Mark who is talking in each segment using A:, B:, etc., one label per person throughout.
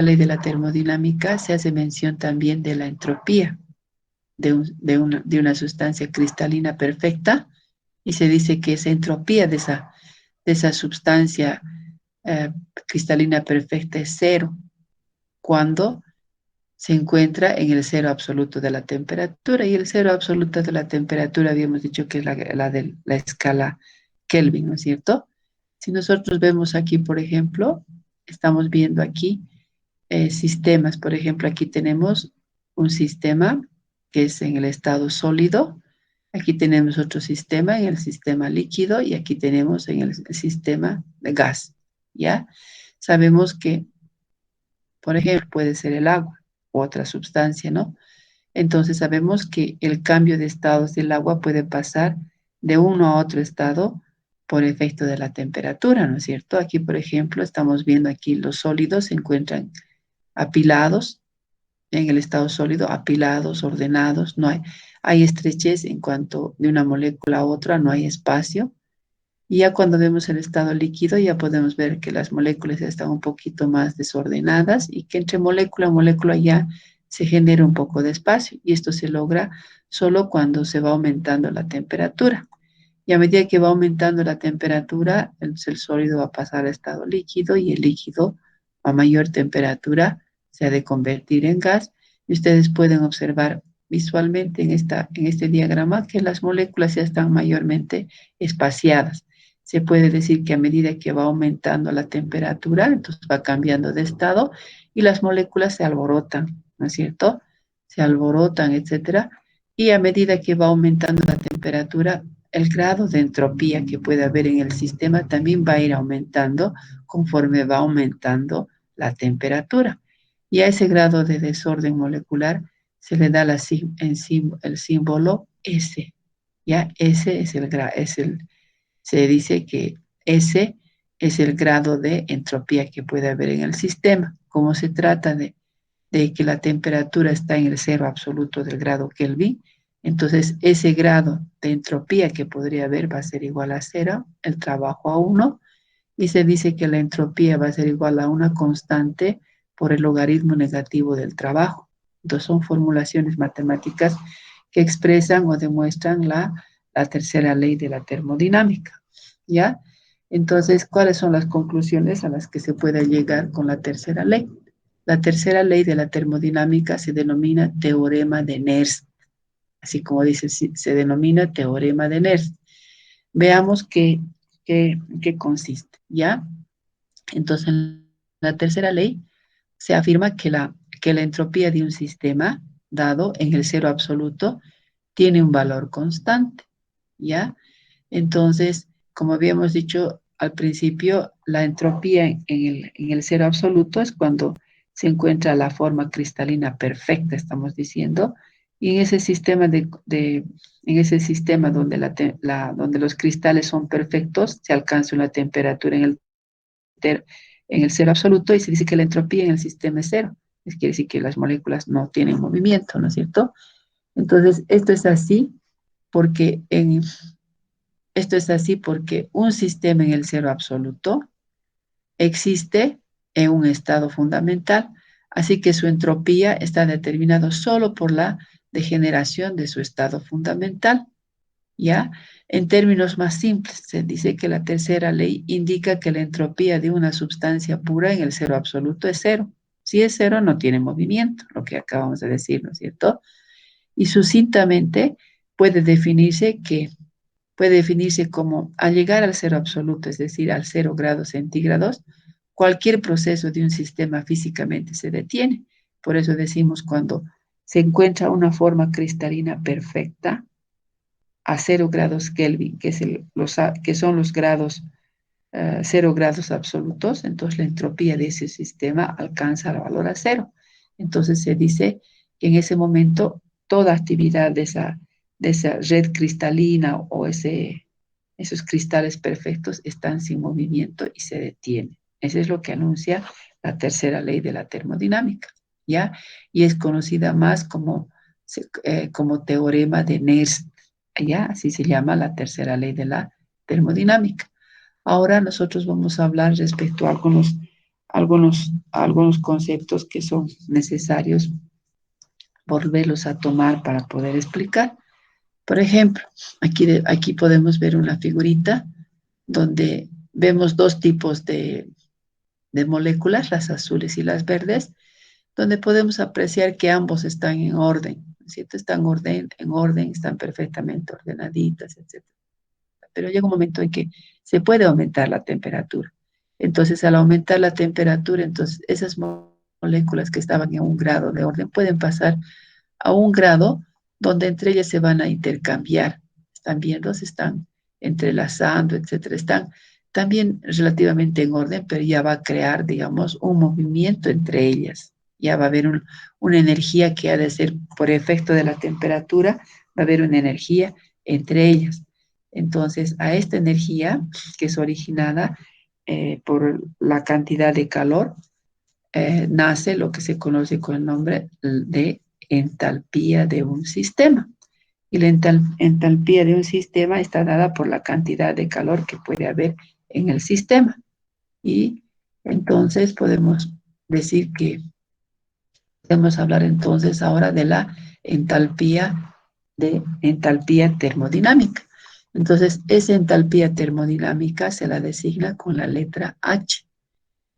A: ley de la termodinámica se hace mención también de la entropía de una sustancia cristalina perfecta y se dice que esa entropía de esa sustancia eh, cristalina perfecta es cero cuando se encuentra en el cero absoluto de la temperatura. Y el cero absoluto de la temperatura habíamos dicho que es la de la escala Kelvin, ¿no es cierto? Si nosotros vemos aquí, por ejemplo, estamos viendo aquí sistemas. Por ejemplo, aquí tenemos un sistema que es en el estado sólido. Aquí tenemos otro sistema en el sistema líquido y aquí tenemos en el sistema de gas, ¿ya? Sabemos que, por ejemplo, puede ser el agua u otra sustancia, ¿no? Entonces sabemos que el cambio de estados del agua puede pasar de uno a otro estado por efecto de la temperatura, ¿no es cierto? Aquí, por ejemplo, estamos viendo aquí los sólidos se encuentran apilados en el estado sólido, apilados, ordenados, no hay estrechez en cuanto de una molécula a otra, no hay espacio. Y ya cuando vemos el estado líquido, ya podemos ver que las moléculas están un poquito más desordenadas y que entre molécula a molécula ya se genera un poco de espacio. Y esto se logra solo cuando se va aumentando la temperatura. Y a medida que va aumentando la temperatura, el sólido va a pasar a estado líquido y el líquido a mayor temperatura se ha de convertir en gas. Y ustedes pueden observar visualmente en este diagrama que las moléculas ya están mayormente espaciadas. Se puede decir que a medida que va aumentando la temperatura, entonces va cambiando de estado y las moléculas se alborotan, ¿no es cierto? Se alborotan, etcétera. Y a medida que va aumentando la temperatura, el grado de entropía que puede haber en el sistema también va a ir aumentando conforme va aumentando la temperatura. Y a ese grado de desorden molecular se le da el símbolo S. ¿Ya? S es se dice que S es el grado de entropía que puede haber en el sistema. Como se trata de que la temperatura está en el cero absoluto del grado Kelvin, entonces ese grado de entropía que podría haber va a ser igual a cero, el trabajo a uno, y se dice que la entropía va a ser igual a una constante por el logaritmo negativo del trabajo. Entonces son formulaciones matemáticas que expresan o demuestran la tercera ley de la termodinámica, ¿ya? Entonces, ¿cuáles son las conclusiones a las que se puede llegar con la tercera ley? La tercera ley de la termodinámica se denomina teorema de Nernst, así como dice, se denomina teorema de Nernst. Veamos qué consiste, ¿ya? Entonces, en la tercera ley se afirma que la entropía de un sistema dado en el cero absoluto tiene un valor constante, ¿ya? Entonces, como habíamos dicho al principio, la entropía en el cero absoluto es cuando se encuentra la forma cristalina perfecta, estamos diciendo, y en ese sistema en ese sistema donde, donde los cristales son perfectos, se alcanza una temperatura en el cero absoluto y se dice que la entropía en el sistema es cero. Es quiere decir que las moléculas no tienen movimiento, ¿no es cierto? Entonces, porque en, esto es así porque un sistema en el cero absoluto existe en un estado fundamental, así que su entropía está determinada solo por la degeneración de su estado fundamental, ¿ya? En términos más simples, se dice que la tercera ley indica que la entropía de una sustancia pura en el cero absoluto es cero. Si es cero, no tiene movimiento, lo que acabamos de decir, ¿no es cierto? Y sucintamente puede definirse que puede definirse como al llegar al cero absoluto, es decir, al 0 grados centígrados, cualquier proceso de un sistema físicamente se detiene. Por eso decimos cuando se encuentra una forma cristalina perfecta a 0 grados Kelvin, que son los grados 0 grados absolutos, entonces la entropía de ese sistema alcanza el valor a cero. Entonces se dice que en ese momento toda actividad de esa red cristalina o esos cristales perfectos están sin movimiento y se detienen. Eso es lo que anuncia la tercera ley de la termodinámica, ¿ya? Y es conocida más como teorema de Nernst, ¿ya? Así se llama la tercera ley de la termodinámica. Ahora nosotros vamos a hablar respecto a algunos conceptos que son necesarios volverlos a tomar para poder explicar. Por ejemplo, aquí podemos ver una figurita donde vemos dos tipos de moléculas, las azules y las verdes, donde podemos apreciar que ambos están en orden, ¿no es cierto? Están en orden, están perfectamente ordenaditas, etcétera. Pero llega un momento en que se puede aumentar la temperatura. Entonces, al aumentar la temperatura, entonces esas moléculas que estaban en un grado de orden pueden pasar a un grado donde entre ellas se van a intercambiar. Están viendo, se están entrelazando, etcétera. Están también relativamente en orden, pero ya va a crear, digamos, un movimiento entre ellas. Ya va a haber una energía que ha de ser por efecto de la temperatura, va a haber una energía entre ellas. Entonces, a esta energía que es originada por la cantidad de calor, nace lo que se conoce con el nombre de entalpía de un sistema. Y la entalpía de un sistema está dada por la cantidad de calor que puede haber en el sistema. Y entonces podemos hablar entonces ahora de la entalpía termodinámica. Entonces, esa entalpía termodinámica se la designa con la letra H.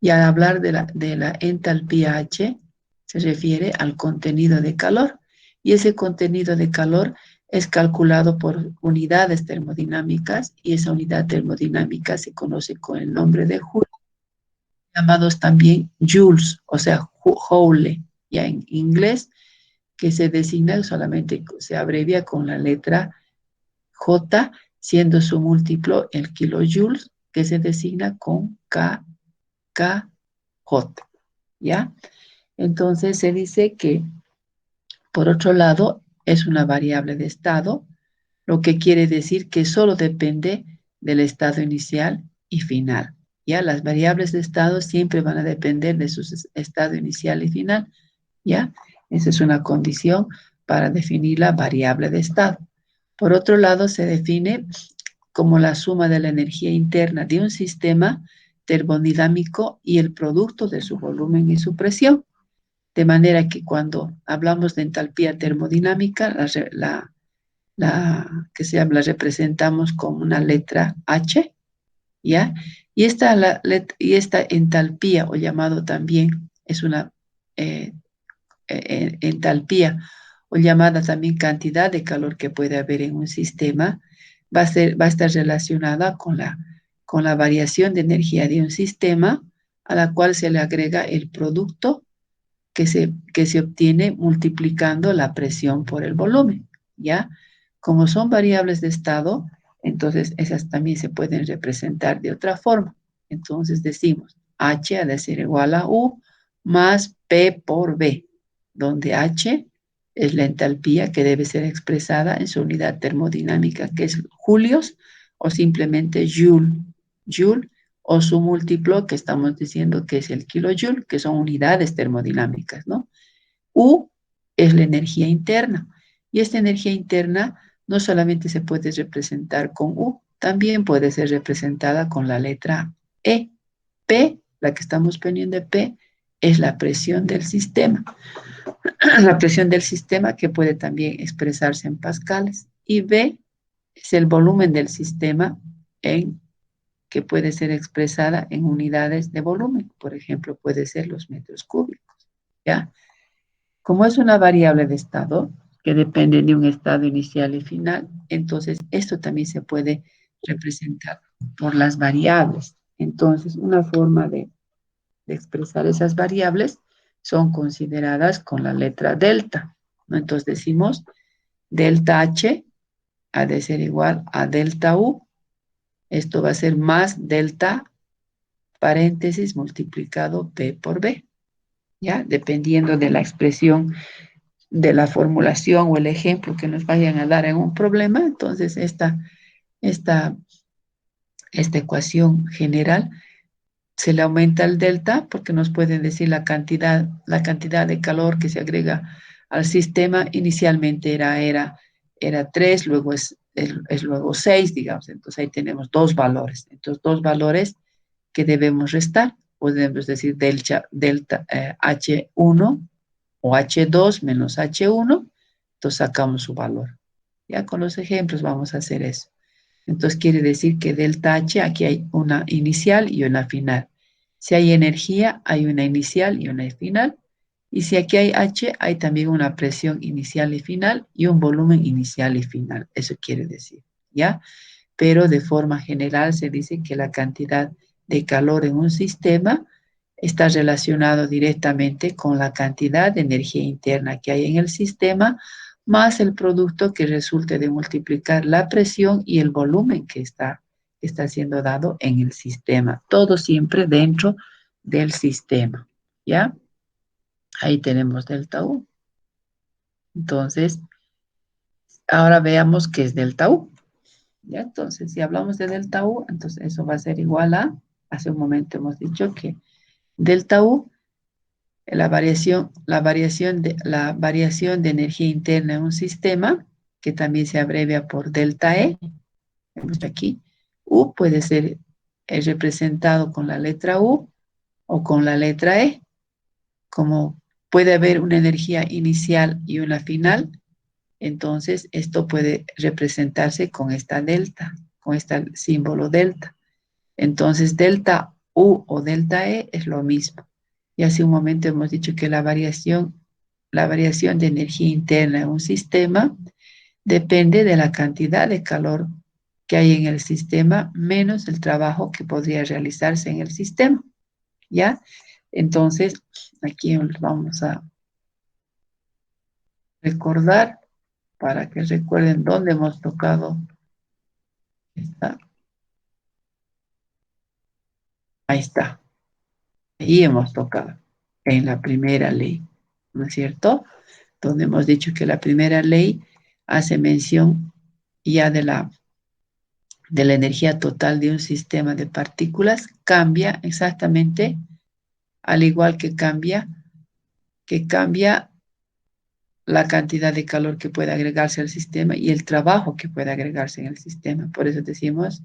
A: Y al hablar de la entalpía H, se refiere al contenido de calor. Y ese contenido de calor es calculado por unidades termodinámicas y esa unidad termodinámica se conoce con el nombre de Joule, llamados también joules, o sea, Joule, ya en inglés, que se designa solamente, se abrevia con la letra J, siendo su múltiplo el kilojoules, que se designa con KJ, ¿ya? Entonces se dice que, por otro lado, es una variable de estado, lo que quiere decir que solo depende del estado inicial y final. ¿Ya? Las variables de estado siempre van a depender de su estado inicial y final. ¿Ya? Esa es una condición para definir la variable de estado. Por otro lado, se define como la suma de la energía interna de un sistema termodinámico y el producto de su volumen y su presión. De manera que cuando hablamos de entalpía termodinámica, la representamos como una letra H, ¿ya? Y esta entalpía, o llamado también, es una eh, entalpía, o llamada también cantidad de calor que puede haber en un sistema, va a estar relacionada con la variación de energía de un sistema, a la cual se le agrega el producto que se obtiene multiplicando la presión por el volumen, ¿ya? Como son variables de estado, entonces esas también se pueden representar de otra forma. Entonces decimos H ha de ser igual a U más P por B, donde H es la entalpía que debe ser expresada en su unidad termodinámica, que es julios o simplemente joule. Joule o su múltiplo, que estamos diciendo que es el kilojoule, que son unidades termodinámicas, ¿no? U es la energía interna. Y esta energía interna no solamente se puede representar con U, también puede ser representada con la letra E. P, la que estamos poniendo P, es la presión del sistema. La presión del sistema que puede también expresarse en pascales. Y B es el volumen del sistema que puede ser expresada en unidades de volumen. Por ejemplo, puede ser los metros cúbicos, ¿ya? Como es una variable de estado que depende de un estado inicial y final, entonces esto también se puede representar por las variables. Entonces, una forma de expresar esas variables son consideradas con la letra delta, ¿no? Entonces decimos delta H ha de ser igual a delta U. Esto va a ser más delta paréntesis multiplicado P por B, ¿ya? Dependiendo de la expresión de la formulación o el ejemplo que nos vayan a dar en un problema, entonces esta, esta ecuación general se le aumenta el delta porque nos pueden decir la cantidad de calor que se agrega al sistema. Inicialmente era 3, luego es luego 6, digamos. Entonces ahí tenemos dos valores. Entonces dos valores que debemos restar. podemos decir delta H1 o H2 menos H1, entonces sacamos su valor. Ya con los ejemplos vamos a hacer eso. Entonces quiere decir que delta H, aquí hay una inicial y una final. Si hay energía, hay una inicial y una final. Y si aquí hay H, hay también una presión inicial y final y un volumen inicial y final. Eso quiere decir, ¿ya? Pero de forma general se dice que la cantidad de calor en un sistema está relacionado directamente con la cantidad de energía interna que hay en el sistema, más el producto que resulte de multiplicar la presión y el volumen que está siendo dado en el sistema. Todo siempre dentro del sistema, ¿ya? Ahí tenemos delta U. Entonces, ahora veamos qué es delta U. ¿Ya? Entonces, si hablamos de delta U, entonces eso va a ser igual a, hace un momento hemos dicho que delta U, la variación de energía interna en un sistema, que también se abrevia por delta E, vemos aquí, U puede ser representado con la letra U o con la letra E, como puede haber una energía inicial y una final, entonces esto puede representarse con esta delta, con este símbolo delta. Entonces, delta U o delta E es lo mismo. Y hace un momento hemos dicho que la variación de energía interna en un sistema depende de la cantidad de calor que hay en el sistema menos el trabajo que podría realizarse en el sistema. ¿Ya? Entonces, aquí vamos a recordar para que recuerden dónde hemos tocado esta. Ahí está. Ahí hemos tocado en la primera ley, ¿no es cierto? Donde hemos dicho que la primera ley hace mención ya de la energía total de un sistema de partículas, cambia exactamente, al igual que cambia la cantidad de calor que puede agregarse al sistema y el trabajo que puede agregarse en el sistema. Por eso decimos,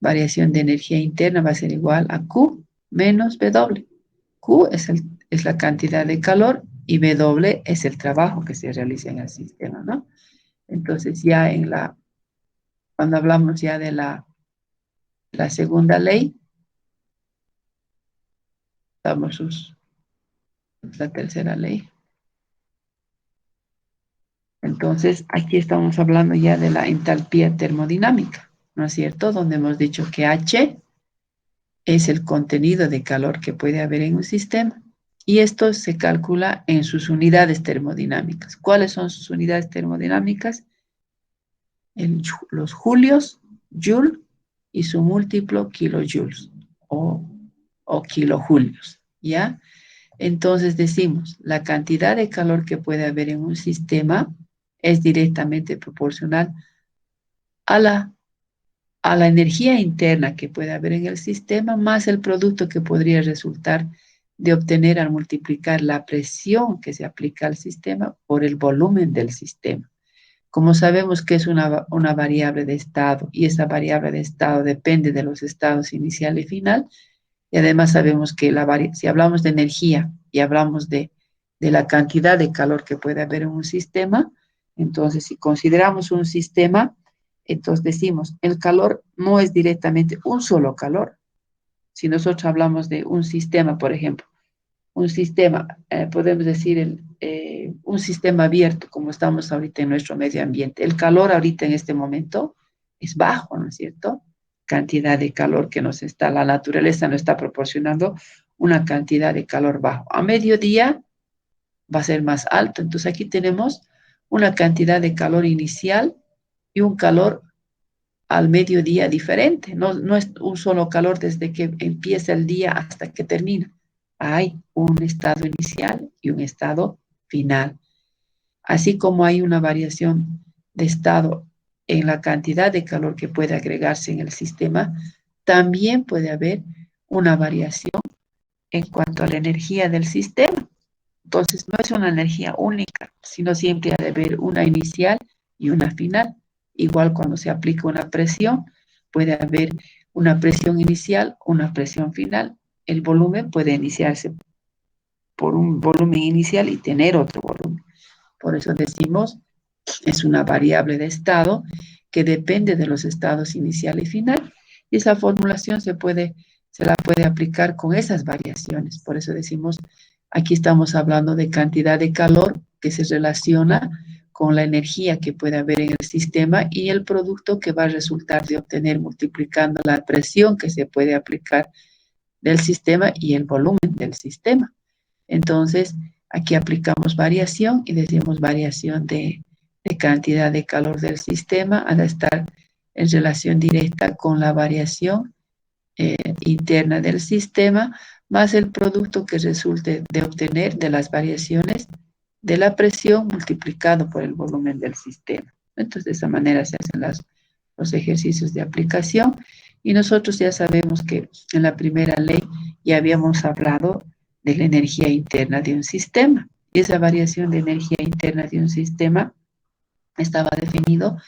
A: variación de energía interna va a ser igual a Q menos W. Q es la cantidad de calor y W es el trabajo que se realiza en el sistema, ¿no? Entonces ya cuando hablamos ya de la segunda ley, damos la tercera ley. Entonces aquí estamos hablando ya de la entalpía termodinámica, ¿no es cierto? Donde hemos dicho que H es el contenido de calor que puede haber en un sistema. Y esto se calcula en sus unidades termodinámicas. ¿Cuáles son sus unidades termodinámicas? Los julios, joule, y su múltiplo kilojoules o kilojulios, ¿ya? Entonces decimos, la cantidad de calor que puede haber en un sistema es directamente proporcional a la energía interna que puede haber en el sistema, más el producto que podría resultar de obtener al multiplicar la presión que se aplica al sistema por el volumen del sistema. Como sabemos que es una variable de estado y esa variable de estado depende de los estados inicial y final, y además sabemos que si hablamos de energía y hablamos de la cantidad de calor que puede haber en un sistema, entonces si consideramos un sistema, entonces decimos, el calor no es directamente un solo calor. Si nosotros hablamos de un sistema, por ejemplo, un sistema, podemos decir un sistema abierto, como estamos ahorita en nuestro medio ambiente. El calor ahorita en este momento es bajo, ¿no es cierto? Cantidad de calor que la naturaleza nos está proporcionando una cantidad de calor bajo. A mediodía va a ser más alto. Entonces aquí tenemos una cantidad de calor inicial y un calor al mediodía diferente. No es un solo calor desde que empieza el día hasta que termina. Hay un estado inicial y un estado final. Así como hay una variación de estado en la cantidad de calor que puede agregarse en el sistema, también puede haber una variación en cuanto a la energía del sistema. Entonces, no es una energía única, sino siempre ha de haber una inicial y una final. Igual cuando se aplica una presión, puede haber una presión inicial, una presión final. el volumen puede iniciarse por un volumen inicial y tener otro volumen. Por eso decimos, es una variable de estado que depende de los estados inicial y final. Y esa formulación se la puede aplicar con esas variaciones. Por eso decimos, aquí estamos hablando de cantidad de calor que se relaciona con la energía que puede haber en el sistema y el producto que va a resultar de obtener multiplicando la presión que se puede aplicar del sistema y el volumen del sistema. Entonces, aquí aplicamos variación y decimos variación de cantidad de calor del sistema al estar en relación directa con la variación interna del sistema, más el producto que resulte de obtener de las variaciones de la presión multiplicado por el volumen del sistema. Entonces, de esa manera se hacen los ejercicios de aplicación y nosotros ya sabemos que en la primera ley ya habíamos hablado de la energía interna de un sistema. Y esa variación de energía interna de un sistema estaba definido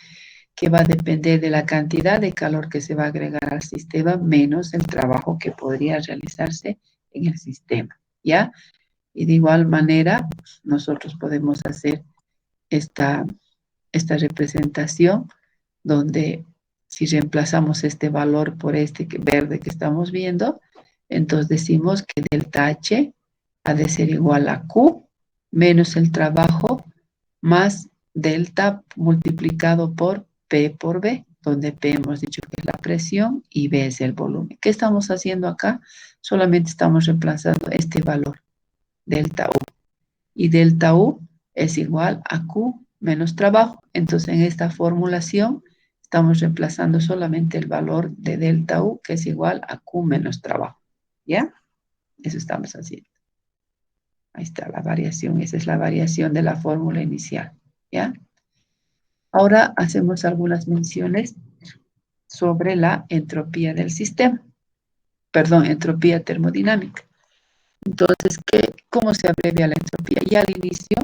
A: que va a depender de la cantidad de calor que se va a agregar al sistema menos el trabajo que podría realizarse en el sistema, ¿ya? Y de igual manera, nosotros podemos hacer esta, esta representación donde si reemplazamos este valor por este verde que estamos viendo, entonces decimos que delta H ha de ser igual a Q menos el trabajo más delta multiplicado por P por B, donde P hemos dicho que es la presión y B es el volumen. ¿Qué estamos haciendo acá? Solamente estamos reemplazando este valor, delta U. Y delta U es igual a Q menos trabajo. Entonces, en esta formulación estamos reemplazando solamente el valor de delta U, que es igual a Q menos trabajo. ¿Ya? Eso estamos haciendo. Ahí está la variación. Esa es la variación de la fórmula inicial. ¿Ya? Ahora hacemos algunas menciones sobre la entropía del sistema. Perdón, entropía termodinámica. Entonces, ¿cómo se abrevia la entropía? Ya al inicio,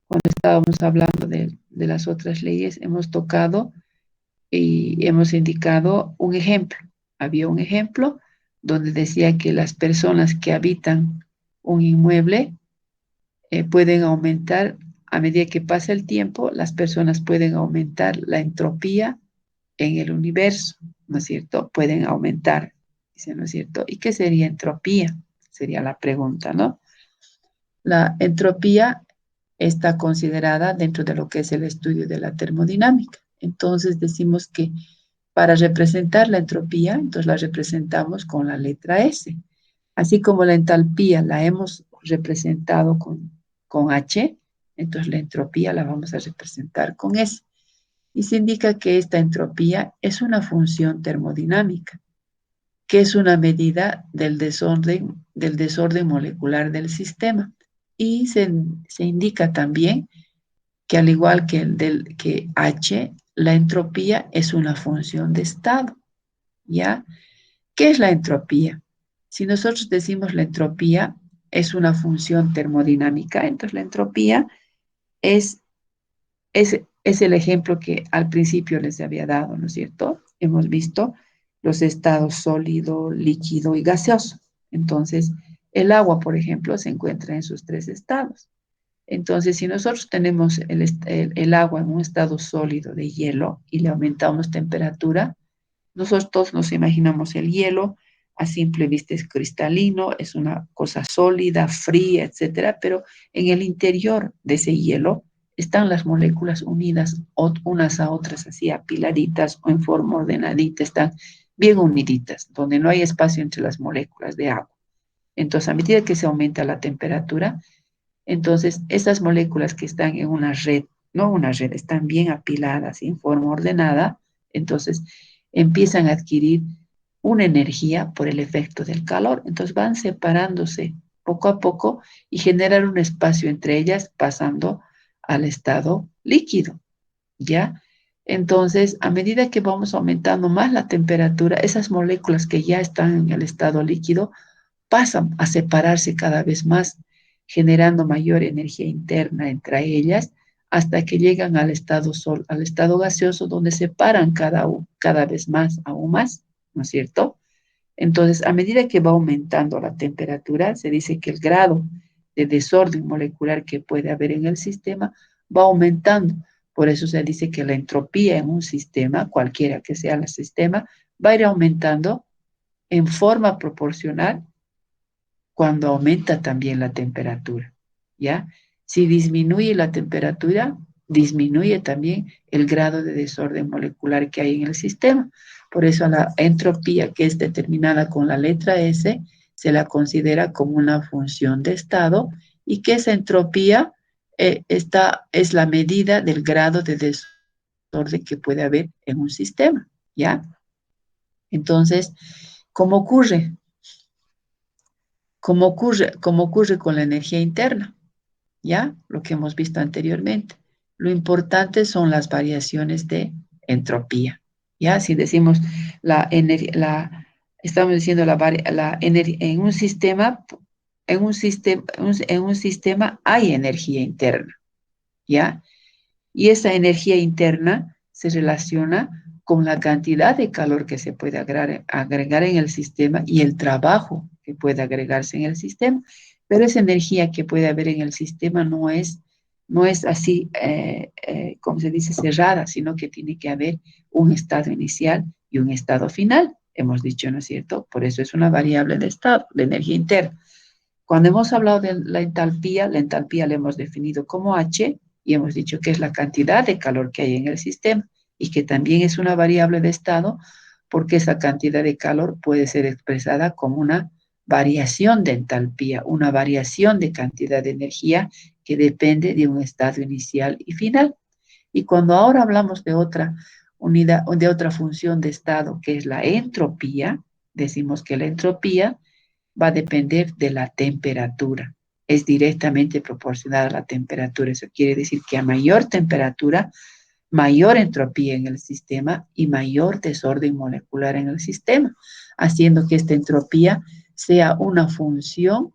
A: cuando estábamos hablando de las otras leyes, hemos tocado y hemos indicado un ejemplo. Había un ejemplo donde decía que las personas que habitan un inmueble pueden aumentar, a medida que pasa el tiempo, las personas pueden aumentar la entropía en el universo, ¿no es cierto? Pueden aumentar, dice, ¿no es cierto? ¿Y qué sería entropía? Sería la pregunta, ¿no? La entropía está considerada dentro de lo que es el estudio de la termodinámica. Entonces decimos que para representar la entropía, entonces la representamos con la letra S. Así como la entalpía la hemos representado con H, entonces la entropía la vamos a representar con S. Y se indica que esta entropía es una función termodinámica, que es una medida del desorden molecular del sistema. Y se indica también que al igual que H, la entropía es una función de estado, ¿ya? ¿Qué es la entropía? Si nosotros decimos la entropía es una función termodinámica, entonces la entropía es, es el ejemplo que al principio les había dado, ¿no es cierto? Hemos visto los estados sólido, líquido y gaseoso. Entonces, el agua, por ejemplo, se encuentra en sus tres estados. Entonces, si nosotros tenemos el agua en un estado sólido de hielo y le aumentamos temperatura, nosotros todos nos imaginamos el hielo, a simple vista es cristalino, es una cosa sólida, fría, etcétera, pero en el interior de ese hielo están las moléculas unidas unas a otras, así apiladitas o en forma ordenadita, están bien uniditas, donde no hay espacio entre las moléculas de agua. Entonces, a medida que se aumenta la temperatura, entonces esas moléculas que están en una red, no una red, están bien apiladas y en forma ordenada, entonces empiezan a adquirir una energía por el efecto del calor. Entonces van separándose poco a poco y generar un espacio entre ellas pasando al estado líquido, ¿ya? Entonces, a medida que vamos aumentando más la temperatura, esas moléculas que ya están en el estado líquido pasan a separarse cada vez más, generando mayor energía interna entre ellas, hasta que llegan al estado gaseoso, donde separan cada vez más, aún más, ¿no es cierto? Entonces, a medida que va aumentando la temperatura, se dice que el grado de desorden molecular que puede haber en el sistema va aumentando. Por eso se dice que la entropía en un sistema, cualquiera que sea el sistema, va a ir aumentando en forma proporcional cuando aumenta también la temperatura, ¿ya? Si disminuye la temperatura, disminuye también el grado de desorden molecular que hay en el sistema. Por eso a la entropía, que es determinada con la letra S, se la considera como una función de estado y que esa entropía es la medida del grado de desorden que puede haber en un sistema, ¿ya? Entonces, ¿cómo ocurre? Como ocurre con la energía interna, ¿ya? Lo que hemos visto anteriormente. Lo importante son las variaciones de entropía, ¿ya? Si decimos estamos diciendo en un sistema hay energía interna, ¿ya? Y esa energía interna se relaciona con la cantidad de calor que se puede agregar en el sistema y el trabajo que puede agregarse en el sistema. Pero esa energía que puede haber en el sistema no es así, como se dice, cerrada, sino que tiene que haber un estado inicial y un estado final. Hemos dicho, ¿no es cierto? Por eso es una variable de estado, de energía interna. Cuando hemos hablado de la entalpía la hemos definido como H y hemos dicho que es la cantidad de calor que hay en el sistema y que también es una variable de estado porque esa cantidad de calor puede ser expresada como una variación de entalpía, una variación de cantidad de energía que depende de un estado inicial y final. Y cuando ahora hablamos de otra unidad, de otra función de estado, que es la entropía, decimos que la entropía va a depender de la temperatura. Es directamente proporcional a la temperatura. Eso quiere decir que a mayor temperatura, mayor entropía en el sistema y mayor desorden molecular en el sistema, haciendo que esta entropía sea una función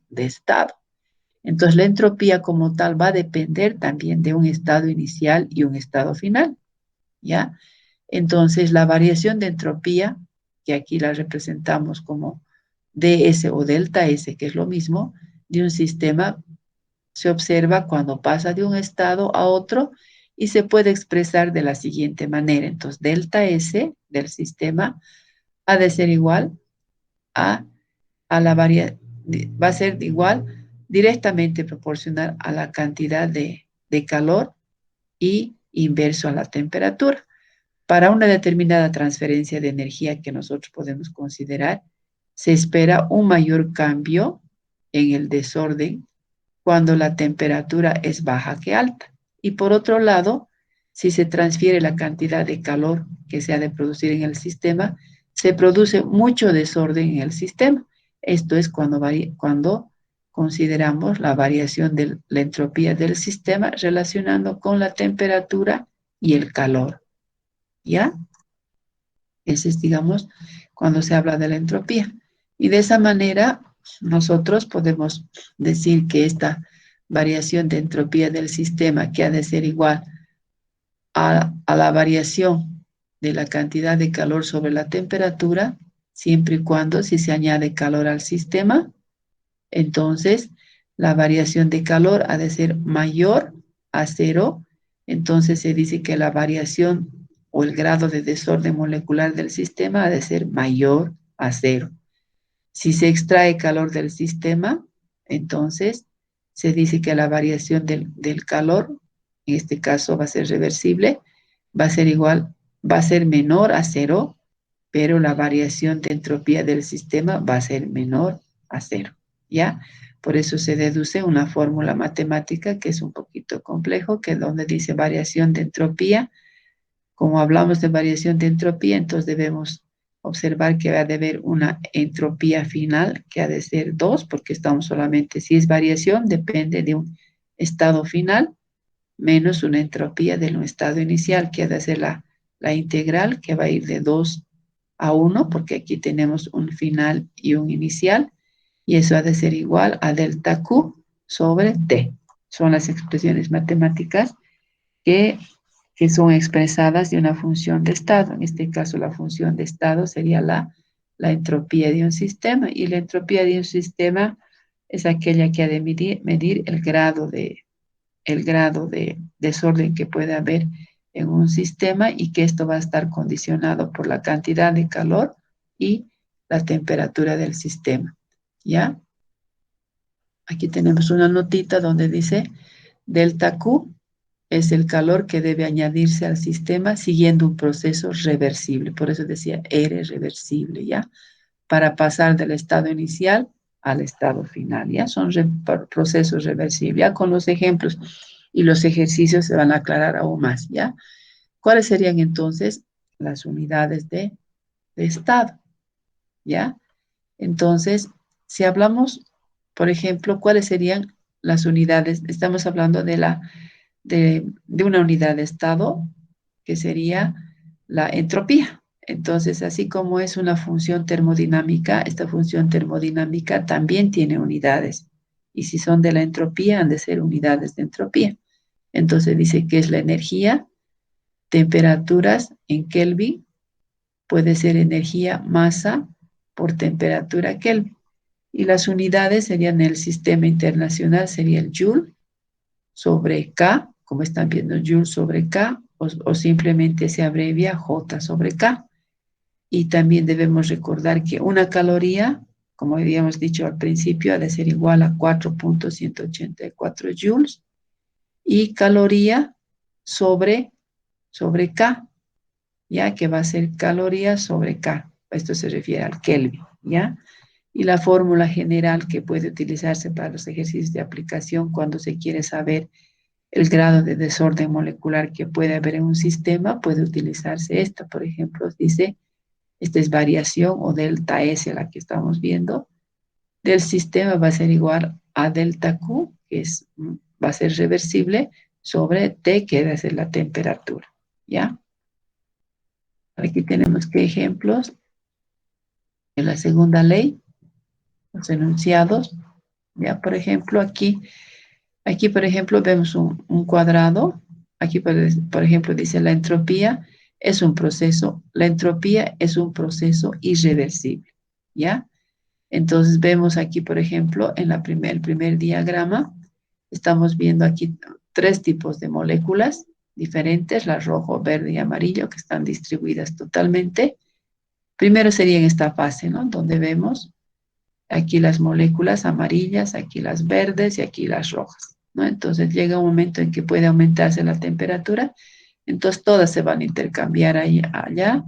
A: de estado. Entonces, la entropía como tal va a depender también de un estado inicial y un estado final, ¿ya? Entonces, la variación de entropía, que aquí la representamos como ds o delta S, que es lo mismo, de un sistema, se observa cuando pasa de un estado a otro y se puede expresar de la siguiente manera. Entonces, delta S del sistema ha de ser igual a, va a ser igual directamente proporcional a la cantidad de calor y inverso a la temperatura. Para una determinada transferencia de energía que nosotros podemos considerar, se espera un mayor cambio en el desorden cuando la temperatura es baja que alta. Y por otro lado, si se transfiere la cantidad de calor que se ha de producir en el sistema, se produce mucho desorden en el sistema. Esto es cuando consideramos la variación de la entropía del sistema relacionando con la temperatura y el calor. ¿Ya? Ese es, digamos, cuando se habla de la entropía. Y de esa manera, nosotros podemos decir que esta variación de entropía del sistema, que ha de ser igual a la variación de la cantidad de calor sobre la temperatura, siempre y cuando si se añade calor al sistema, entonces la variación de calor ha de ser mayor a cero. Entonces se dice que la variación o el grado de desorden molecular del sistema ha de ser mayor a cero. Si se extrae calor del sistema, entonces se dice que la variación del calor, en este caso va a ser reversible, va a ser igual, va a ser menor a cero, pero la variación de entropía del sistema va a ser menor a cero, ¿ya? Por eso se deduce una fórmula matemática que es un poquito complejo, que es donde dice variación de entropía. Como hablamos de variación de entropía, entonces debemos observar que va a haber una entropía final que ha de ser 2, porque estamos solamente, si es variación, depende de un estado final, menos una entropía de un estado inicial, que ha de ser la integral, que va a ir de 2 a 1, porque aquí tenemos un final y un inicial, y eso ha de ser igual a delta Q sobre T. Son las expresiones matemáticas que que son expresadas de una función de estado. En este caso, la función de estado sería la entropía de un sistema, y la entropía de un sistema es aquella que ha de medir el grado de desorden que puede haber en un sistema, y que esto va a estar condicionado por la cantidad de calor y la temperatura del sistema. ¿Ya? Aquí tenemos una notita donde dice delta Q es el calor que debe añadirse al sistema siguiendo un proceso reversible. Por eso decía R reversible, ¿ya? Para pasar del estado inicial al estado final, ¿ya? Son procesos reversibles. Ya con los ejemplos y los ejercicios se van a aclarar aún más, ¿ya? ¿Cuáles serían entonces las unidades de estado? ¿Ya? Entonces, si hablamos, por ejemplo, ¿cuáles serían las unidades? Estamos hablando de una unidad de estado, que sería la entropía. Entonces, así como es una función termodinámica, esta función termodinámica también tiene unidades. Y si son de la entropía, han de ser unidades de entropía. Entonces dice que es la energía, temperaturas en Kelvin, puede ser energía, masa por temperatura Kelvin. Y las unidades serían el sistema internacional, sería el Joule sobre K, como están viendo, Joule sobre K, o simplemente se abrevia J sobre K. Y también debemos recordar que una caloría, como habíamos dicho al principio, ha de ser igual a 4.184 joules, y caloría sobre K, ya que va a ser caloría sobre K. Esto se refiere al Kelvin, ¿ya? Y la fórmula general que puede utilizarse para los ejercicios de aplicación cuando se quiere saber el grado de desorden molecular que puede haber en un sistema, puede utilizarse esta. Por ejemplo, dice, esta es variación o delta S, la que estamos viendo, del sistema va a ser igual a delta Q, que va a ser reversible, sobre T, que va a ser la temperatura, ¿ya? Aquí tenemos qué ejemplos de la segunda ley, los enunciados, ¿ya? Por ejemplo, aquí por ejemplo, vemos un cuadrado. Aquí, por ejemplo, dice la entropía es un proceso irreversible, ¿ya? Entonces vemos aquí, por ejemplo, en el primer diagrama, estamos viendo aquí tres tipos de moléculas diferentes, la rojo, verde y amarillo, que están distribuidas totalmente. Primero sería en esta fase, ¿no? Donde vemos aquí las moléculas amarillas, aquí las verdes y aquí las rojas, ¿no? Entonces llega un momento en que puede aumentarse la temperatura, entonces todas se van a intercambiar ahí, allá,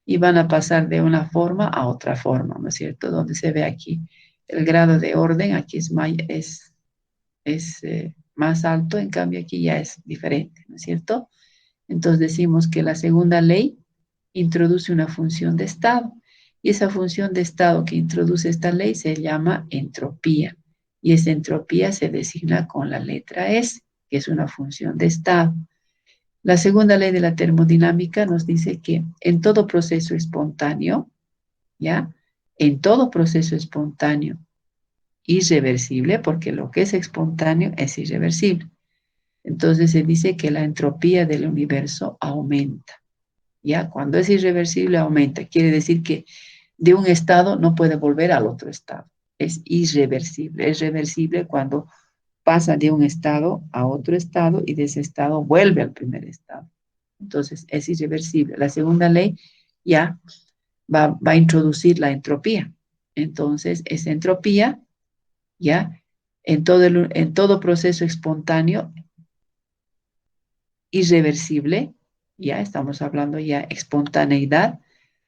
A: y van a pasar de una forma a otra forma, ¿no es cierto? Donde se ve aquí el grado de orden, aquí es más alto, en cambio aquí ya es diferente, ¿no es cierto? Entonces decimos que la segunda ley introduce una función de estado, y esa función de estado que introduce esta ley se llama entropía, y esa entropía se designa con la letra S, que es una función de estado. La segunda ley de la termodinámica nos dice que en todo proceso espontáneo, ¿ya? En todo proceso espontáneo irreversible, porque lo que es espontáneo es irreversible. Entonces se dice que la entropía del universo aumenta, ¿ya? Cuando es irreversible aumenta, quiere decir que de un estado no puede volver al otro estado. Es irreversible. Es reversible cuando pasa de un estado a otro estado y de ese estado vuelve al primer estado. Entonces es irreversible. La segunda ley ya va a introducir la entropía. Entonces esa entropía ya en todo proceso espontáneo irreversible, ya estamos hablando ya espontaneidad,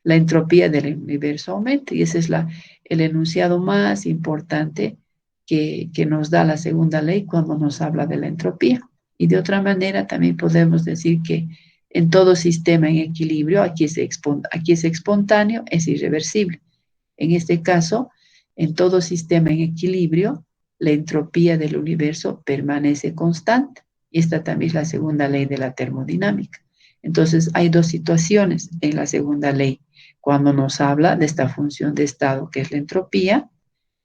A: la entropía del universo aumenta, y ese es el enunciado más importante que nos da la segunda ley cuando nos habla de la entropía. Y de otra manera también podemos decir que en todo sistema en equilibrio, aquí es espontáneo, es irreversible. En este caso, en todo sistema en equilibrio, la entropía del universo permanece constante. Y esta también es la segunda ley de la termodinámica. Entonces, hay dos situaciones en la segunda ley. Cuando nos habla de esta función de estado, que es la entropía,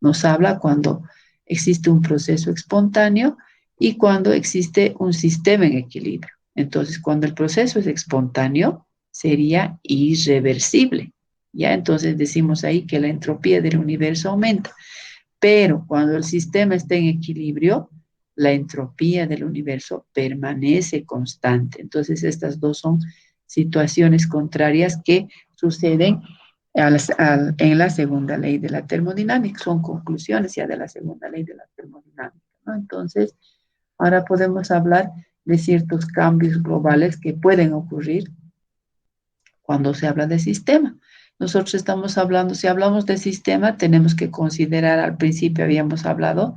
A: nos habla cuando existe un proceso espontáneo y cuando existe un sistema en equilibrio. Entonces, cuando el proceso es espontáneo, sería irreversible. ¿Ya? Entonces decimos ahí que la entropía del universo aumenta. Pero cuando el sistema está en equilibrio, la entropía del universo permanece constante. Entonces, estas dos son situaciones contrarias que suceden en la segunda ley de la termodinámica. Son conclusiones ya de la segunda ley de la termodinámica, ¿no? Entonces, ahora podemos hablar de ciertos cambios globales que pueden ocurrir cuando se habla de sistema. Nosotros estamos hablando, si hablamos de sistema, tenemos que considerar, al principio habíamos hablado,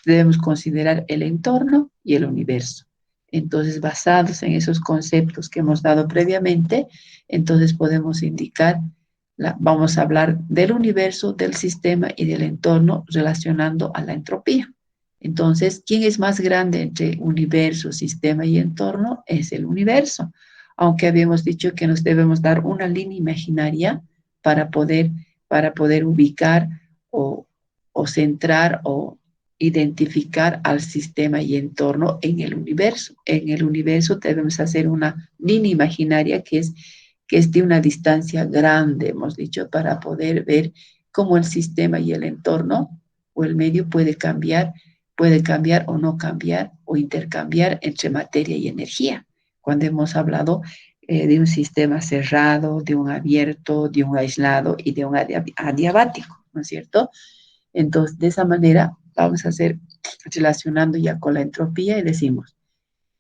A: debemos considerar el entorno y el universo. Entonces, basados en esos conceptos que hemos dado previamente, entonces podemos indicar, vamos a hablar del universo, del sistema y del entorno relacionando a la entropía. Entonces, ¿quién es más grande entre universo, sistema y entorno? Es el universo. Aunque habíamos dicho que nos debemos dar una línea imaginaria para poder, para poder ubicar o centrar o identificar al sistema y entorno en el universo. En el universo debemos hacer una línea imaginaria que es de una distancia grande, hemos dicho, para poder ver cómo el sistema y el entorno o el medio puede cambiar o no cambiar o intercambiar entre materia y energía. Cuando hemos hablado de un sistema cerrado, de un abierto, de un aislado y de un adiabático, ¿no es cierto? Entonces, de esa manera vamos a hacer relacionando ya con la entropía y decimos,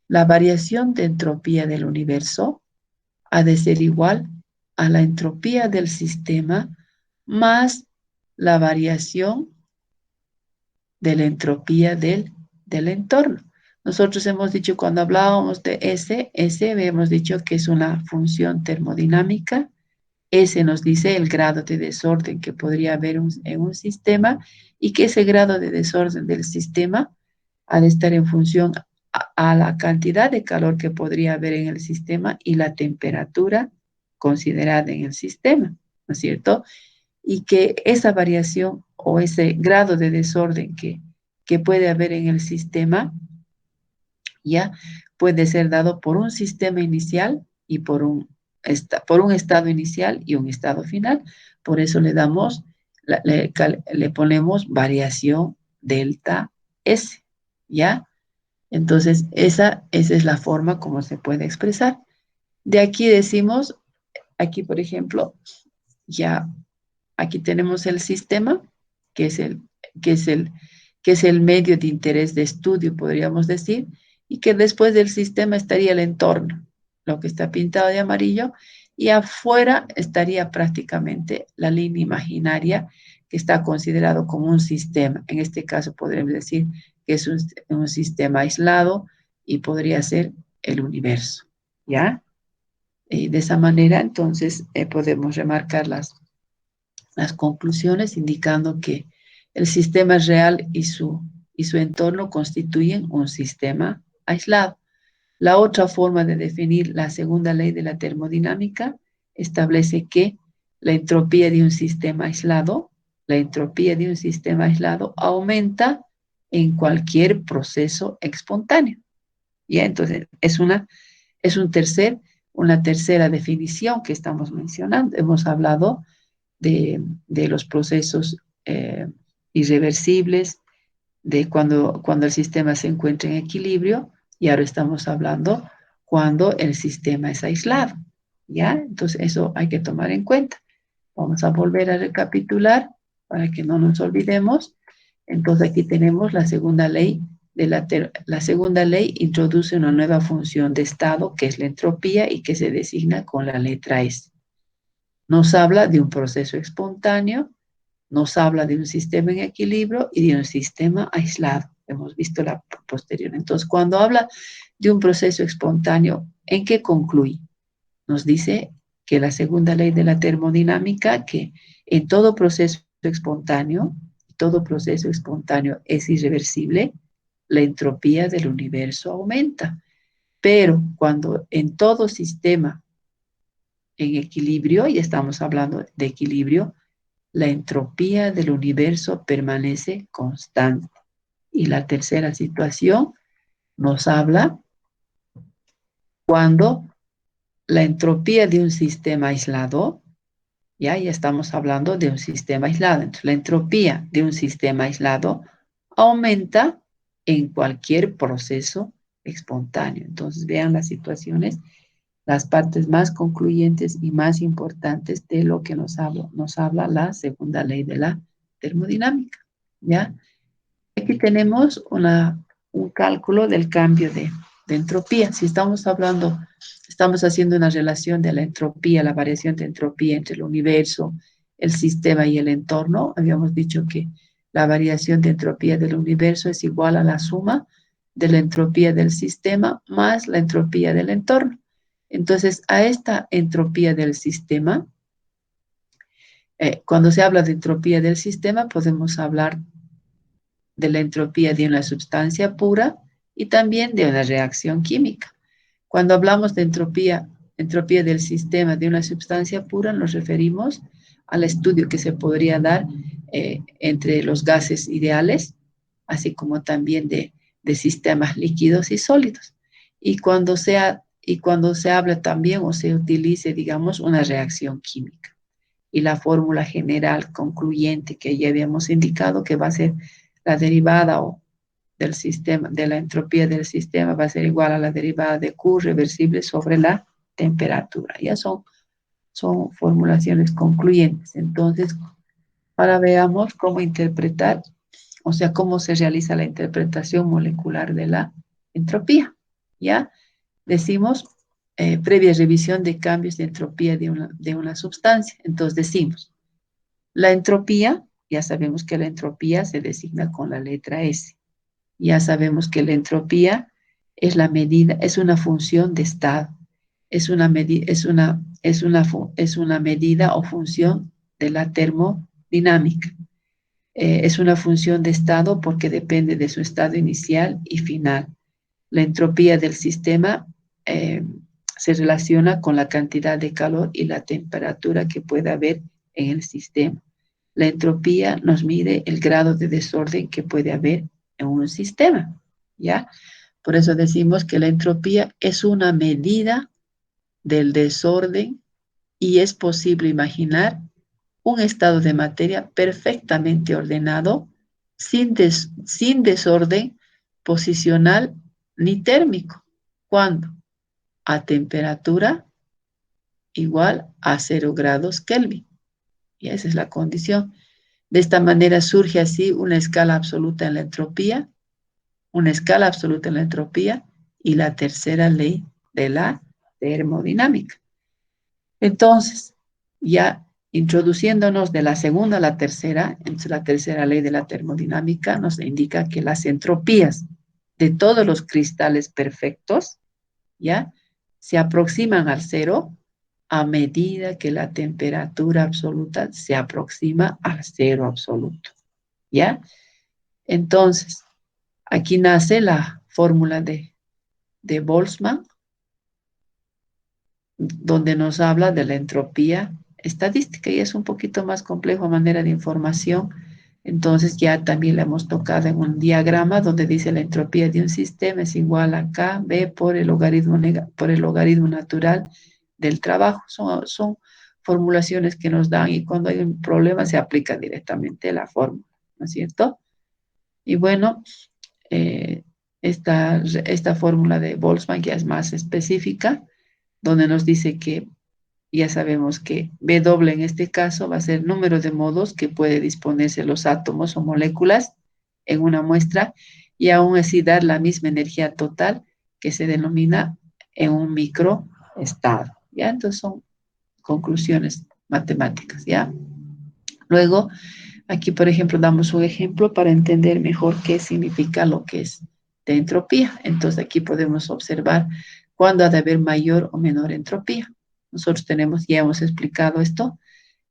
A: la variación de entropía del universo ha de ser igual a la entropía del sistema más la variación de la entropía del entorno. Nosotros hemos dicho cuando hablábamos de S hemos dicho que es una función termodinámica. S nos dice el grado de desorden que podría haber en un sistema y que ese grado de desorden del sistema ha de estar en función a la cantidad de calor que podría haber en el sistema y la temperatura considerada en el sistema, ¿no es cierto? Y que esa variación o ese grado de desorden que puede haber en el sistema ya puede ser dado por un sistema inicial y por un estado inicial y un estado final. Por eso le damos, le ponemos variación delta S, ¿ya? Entonces, esa es la forma como se puede expresar. De aquí decimos, aquí por ejemplo, ya aquí tenemos el sistema, que es el, que es el, que es el medio de interés de estudio, podríamos decir, y que después del sistema estaría el entorno, lo que está pintado de amarillo, y afuera estaría prácticamente la línea imaginaria que está considerado como un sistema. En este caso podríamos decir que es un sistema aislado y podría ser el universo, ¿ya? Y de esa manera, entonces, podemos remarcar las conclusiones indicando que el sistema real y su entorno constituyen un sistema aislado. La otra forma de definir la segunda ley de la termodinámica establece que la entropía de un sistema aislado, la entropía de un sistema aislado aumenta en cualquier proceso espontáneo. ¿Ya? Entonces, es una tercera definición que estamos mencionando. Hemos hablado de los procesos irreversibles, de cuando el sistema se encuentra en equilibrio, y ahora estamos hablando cuando el sistema es aislado, ¿ya? Entonces eso hay que tomar en cuenta. Vamos a volver a recapitular para que no nos olvidemos. Entonces aquí tenemos la segunda ley la segunda ley introduce una nueva función de estado que es la entropía y que se designa con la letra S. Nos habla de un proceso espontáneo, nos habla de un sistema en equilibrio y de un sistema aislado. Hemos visto la posterior. Entonces, cuando habla de un proceso espontáneo, ¿en qué concluye? Nos dice que la segunda ley de la termodinámica, que en todo proceso espontáneo es irreversible, la entropía del universo aumenta. Pero cuando en todo sistema en equilibrio, y estamos hablando de equilibrio, la entropía del universo permanece constante. Y la tercera situación nos habla cuando la entropía de un sistema aislado, ya estamos hablando de un sistema aislado, entonces la entropía de un sistema aislado aumenta en cualquier proceso espontáneo. Entonces vean las situaciones, las partes más concluyentes y más importantes de lo que nos habla la segunda ley de la termodinámica, ¿ya? Aquí tenemos un cálculo del cambio de entropía. Si estamos haciendo una relación de la entropía, la variación de entropía entre el universo, el sistema y el entorno, habíamos dicho que la variación de entropía del universo es igual a la suma de la entropía del sistema más la entropía del entorno. Entonces, a esta entropía del sistema, cuando se habla de entropía del sistema, podemos hablar de la entropía de una sustancia pura y también de una reacción química. Cuando hablamos de entropía del sistema de una sustancia pura, nos referimos al estudio que se podría dar entre los gases ideales, así como también de sistemas líquidos y sólidos. Y cuando se habla también o se utilice, digamos, una reacción química. Y la fórmula general concluyente que ya habíamos indicado que va a ser la derivada o del sistema, de la entropía del sistema va a ser igual a la derivada de Q reversible sobre la temperatura. Ya son formulaciones concluyentes. Entonces, ahora veamos cómo interpretar, o sea, cómo se realiza la interpretación molecular de la entropía. ¿Ya? Decimos, previa revisión de cambios de entropía de una sustancia. Entonces decimos, la entropía, ya sabemos que la entropía se designa con la letra S. Ya sabemos que la entropía es la medida, es una función de estado, es una medida o función de la termodinámica. Es una función de estado porque depende de su estado inicial y final. La entropía del sistema se relaciona con la cantidad de calor y la temperatura que puede haber en el sistema. La entropía nos mide el grado de desorden que puede haber en un sistema, ¿ya? Por eso decimos que la entropía es una medida del desorden y es posible imaginar un estado de materia perfectamente ordenado, sin desorden posicional ni térmico. ¿Cuándo? A temperatura igual a 0 grados Kelvin. Y esa es la condición. De esta manera surge así una escala absoluta en la entropía, y la tercera ley de la termodinámica. Entonces, ya introduciéndonos de la segunda a la tercera, entonces la tercera ley de la termodinámica nos indica que las entropías de todos los cristales perfectos, ¿ya? Se aproximan al cero a medida que la temperatura absoluta se aproxima al cero absoluto, ¿ya? Entonces, aquí nace la fórmula de Boltzmann, donde nos habla de la entropía estadística y es un poquito más complejo a manera de información. Entonces ya también la hemos tocado en un diagrama donde dice la entropía de un sistema es igual a KB por el logaritmo natural del trabajo. Son formulaciones que nos dan y cuando hay un problema se aplica directamente la fórmula, ¿no es cierto? Y bueno, eh, esta fórmula de Boltzmann ya es más específica, donde nos dice que ya sabemos que W en este caso va a ser número de modos que puede disponerse los átomos o moléculas en una muestra y aún así dar la misma energía total que se denomina en un microestado. ¿Ya? Entonces son conclusiones matemáticas. ¿Ya? Luego, aquí, por ejemplo, damos un ejemplo para entender mejor qué significa lo que es de entropía. Entonces, aquí podemos observar cuándo ha de haber mayor o menor entropía. Nosotros ya hemos explicado esto.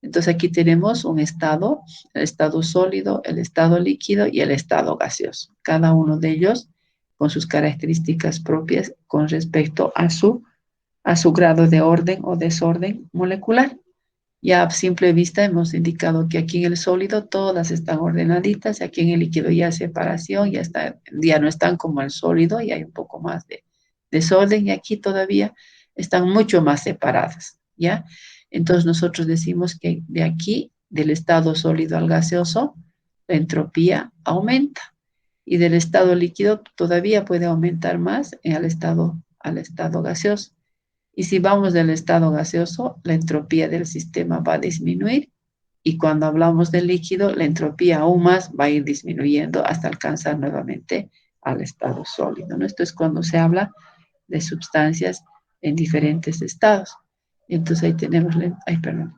A: Entonces, aquí tenemos un estado, el estado sólido, el estado líquido y el estado gaseoso. Cada uno de ellos con sus características propias con respecto a su grado de orden o desorden molecular. Ya a simple vista hemos indicado que aquí en el sólido todas están ordenaditas, y aquí en el líquido ya hay separación, ya no están como el sólido y hay un poco más desorden, y aquí todavía están mucho más separadas, ¿ya? Entonces nosotros decimos que de aquí, del estado sólido al gaseoso, la entropía aumenta, y del estado líquido todavía puede aumentar más al estado gaseoso. Y si vamos del estado gaseoso, la entropía del sistema va a disminuir, y cuando hablamos del líquido, la entropía aún más va a ir disminuyendo hasta alcanzar nuevamente al estado sólido, ¿no? Esto es cuando se habla de sustancias en diferentes estados. Entonces ahí tenemos, perdón,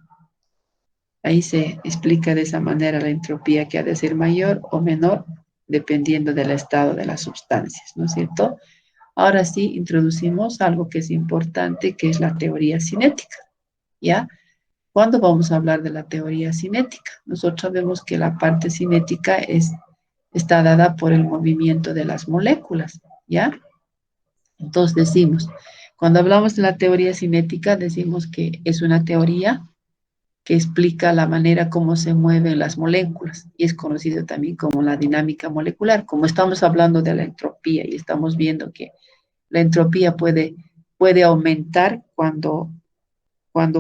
A: ahí se explica de esa manera la entropía, que ha de ser mayor o menor dependiendo del estado de las sustancias, ¿no es cierto? Ahora sí introducimos algo que es importante, que es la teoría cinética, ¿ya? ¿Cuándo vamos a hablar de la teoría cinética? Nosotros sabemos que la parte cinética está dada por el movimiento de las moléculas, ¿ya? Entonces decimos, cuando hablamos de la teoría cinética, decimos que es una teoría que explica la manera como se mueven las moléculas, y es conocido también como la dinámica molecular. Como estamos hablando de la entropía y estamos viendo que la entropía puede aumentar cuando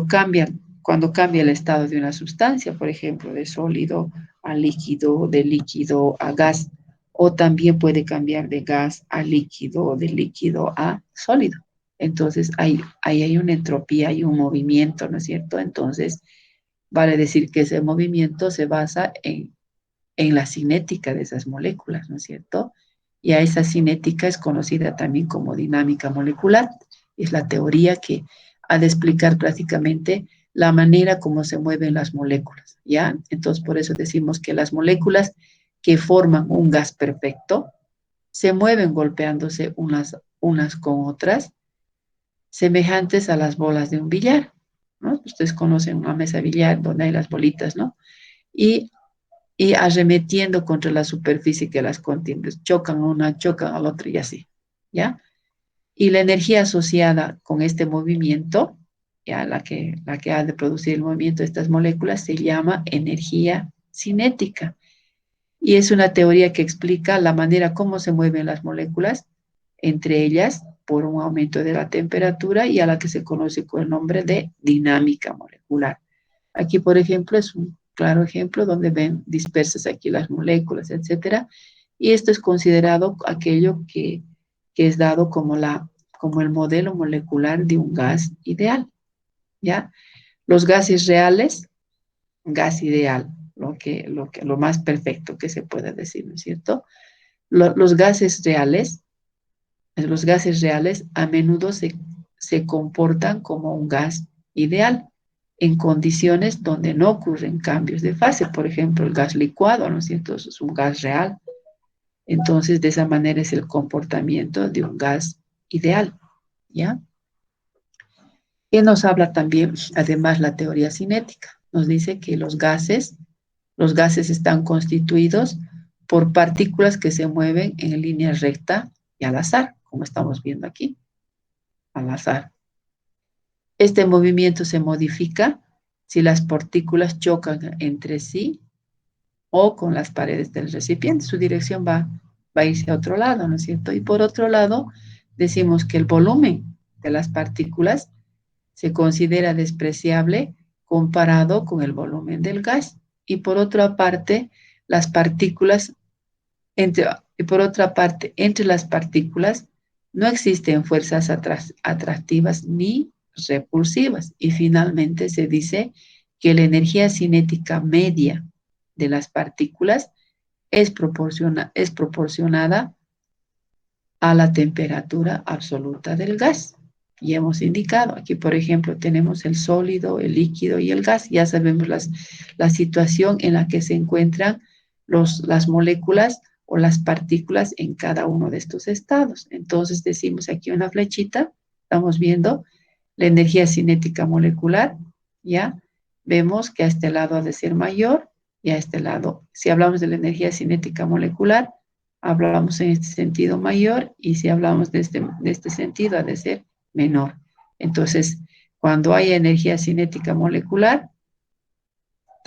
A: cambia el estado de una sustancia, por ejemplo, de sólido a líquido, de líquido a gas, o también puede cambiar de gas a líquido o de líquido a sólido. Entonces, ahí hay una entropía, hay un movimiento, ¿no es cierto? Entonces, vale decir que ese movimiento se basa en la cinética de esas moléculas, ¿no es cierto? Y a esa cinética es conocida también como dinámica molecular. Es la teoría que ha de explicar prácticamente la manera como se mueven las moléculas, ¿ya? Entonces, por eso decimos que las moléculas que forman un gas perfecto se mueven golpeándose unas con otras, semejantes a las bolas de un billar, ¿no? Ustedes conocen una mesa de billar donde hay las bolitas, ¿no? Y arremetiendo contra la superficie que las contiene. Chocan a una, chocan a la otra y así, ¿ya? Y la energía asociada con este movimiento, ya la que ha de producir el movimiento de estas moléculas, se llama energía cinética. Y es una teoría que explica la manera como se mueven las moléculas, entre ellas por un aumento de la temperatura, y a la que se conoce con el nombre de dinámica molecular. Aquí, por ejemplo, es un claro ejemplo donde ven dispersas aquí las moléculas, etcétera. Y esto es considerado aquello que es dado como el modelo molecular de un gas ideal, ¿ya? Los gases reales, gas ideal, lo más perfecto que se puede decir, ¿no es cierto? Los gases reales, a menudo se comportan como un gas ideal en condiciones donde no ocurren cambios de fase. Por ejemplo, el gas licuado, ¿no es cierto? Eso es un gas real. Entonces, de esa manera es el comportamiento de un gas ideal, ¿ya? Y nos habla también, además, la teoría cinética. Nos dice que los gases están constituidos por partículas que se mueven en línea recta y al azar, como estamos viendo aquí, al azar. Este movimiento se modifica si las partículas chocan entre sí o con las paredes del recipiente. Su dirección va a irse a otro lado, ¿no es cierto? Y por otro lado, decimos que el volumen de las partículas se considera despreciable comparado con el volumen del gas. Y por otra parte, las partículas, entre las partículas no existen fuerzas atractivas ni repulsivas. Y finalmente se dice que la energía cinética media de las partículas es proporcionada a la temperatura absoluta del gas. Y hemos indicado, aquí por ejemplo tenemos el sólido, el líquido y el gas. Ya sabemos la situación en la que se encuentran las moléculas o las partículas en cada uno de estos estados. Entonces decimos aquí una flechita, estamos viendo la energía cinética molecular, ¿ya? Vemos que a este lado ha de ser mayor, y a este lado, si hablamos de la energía cinética molecular, hablamos en este sentido mayor, y si hablamos de este sentido ha de ser menor. Entonces, cuando hay energía cinética molecular,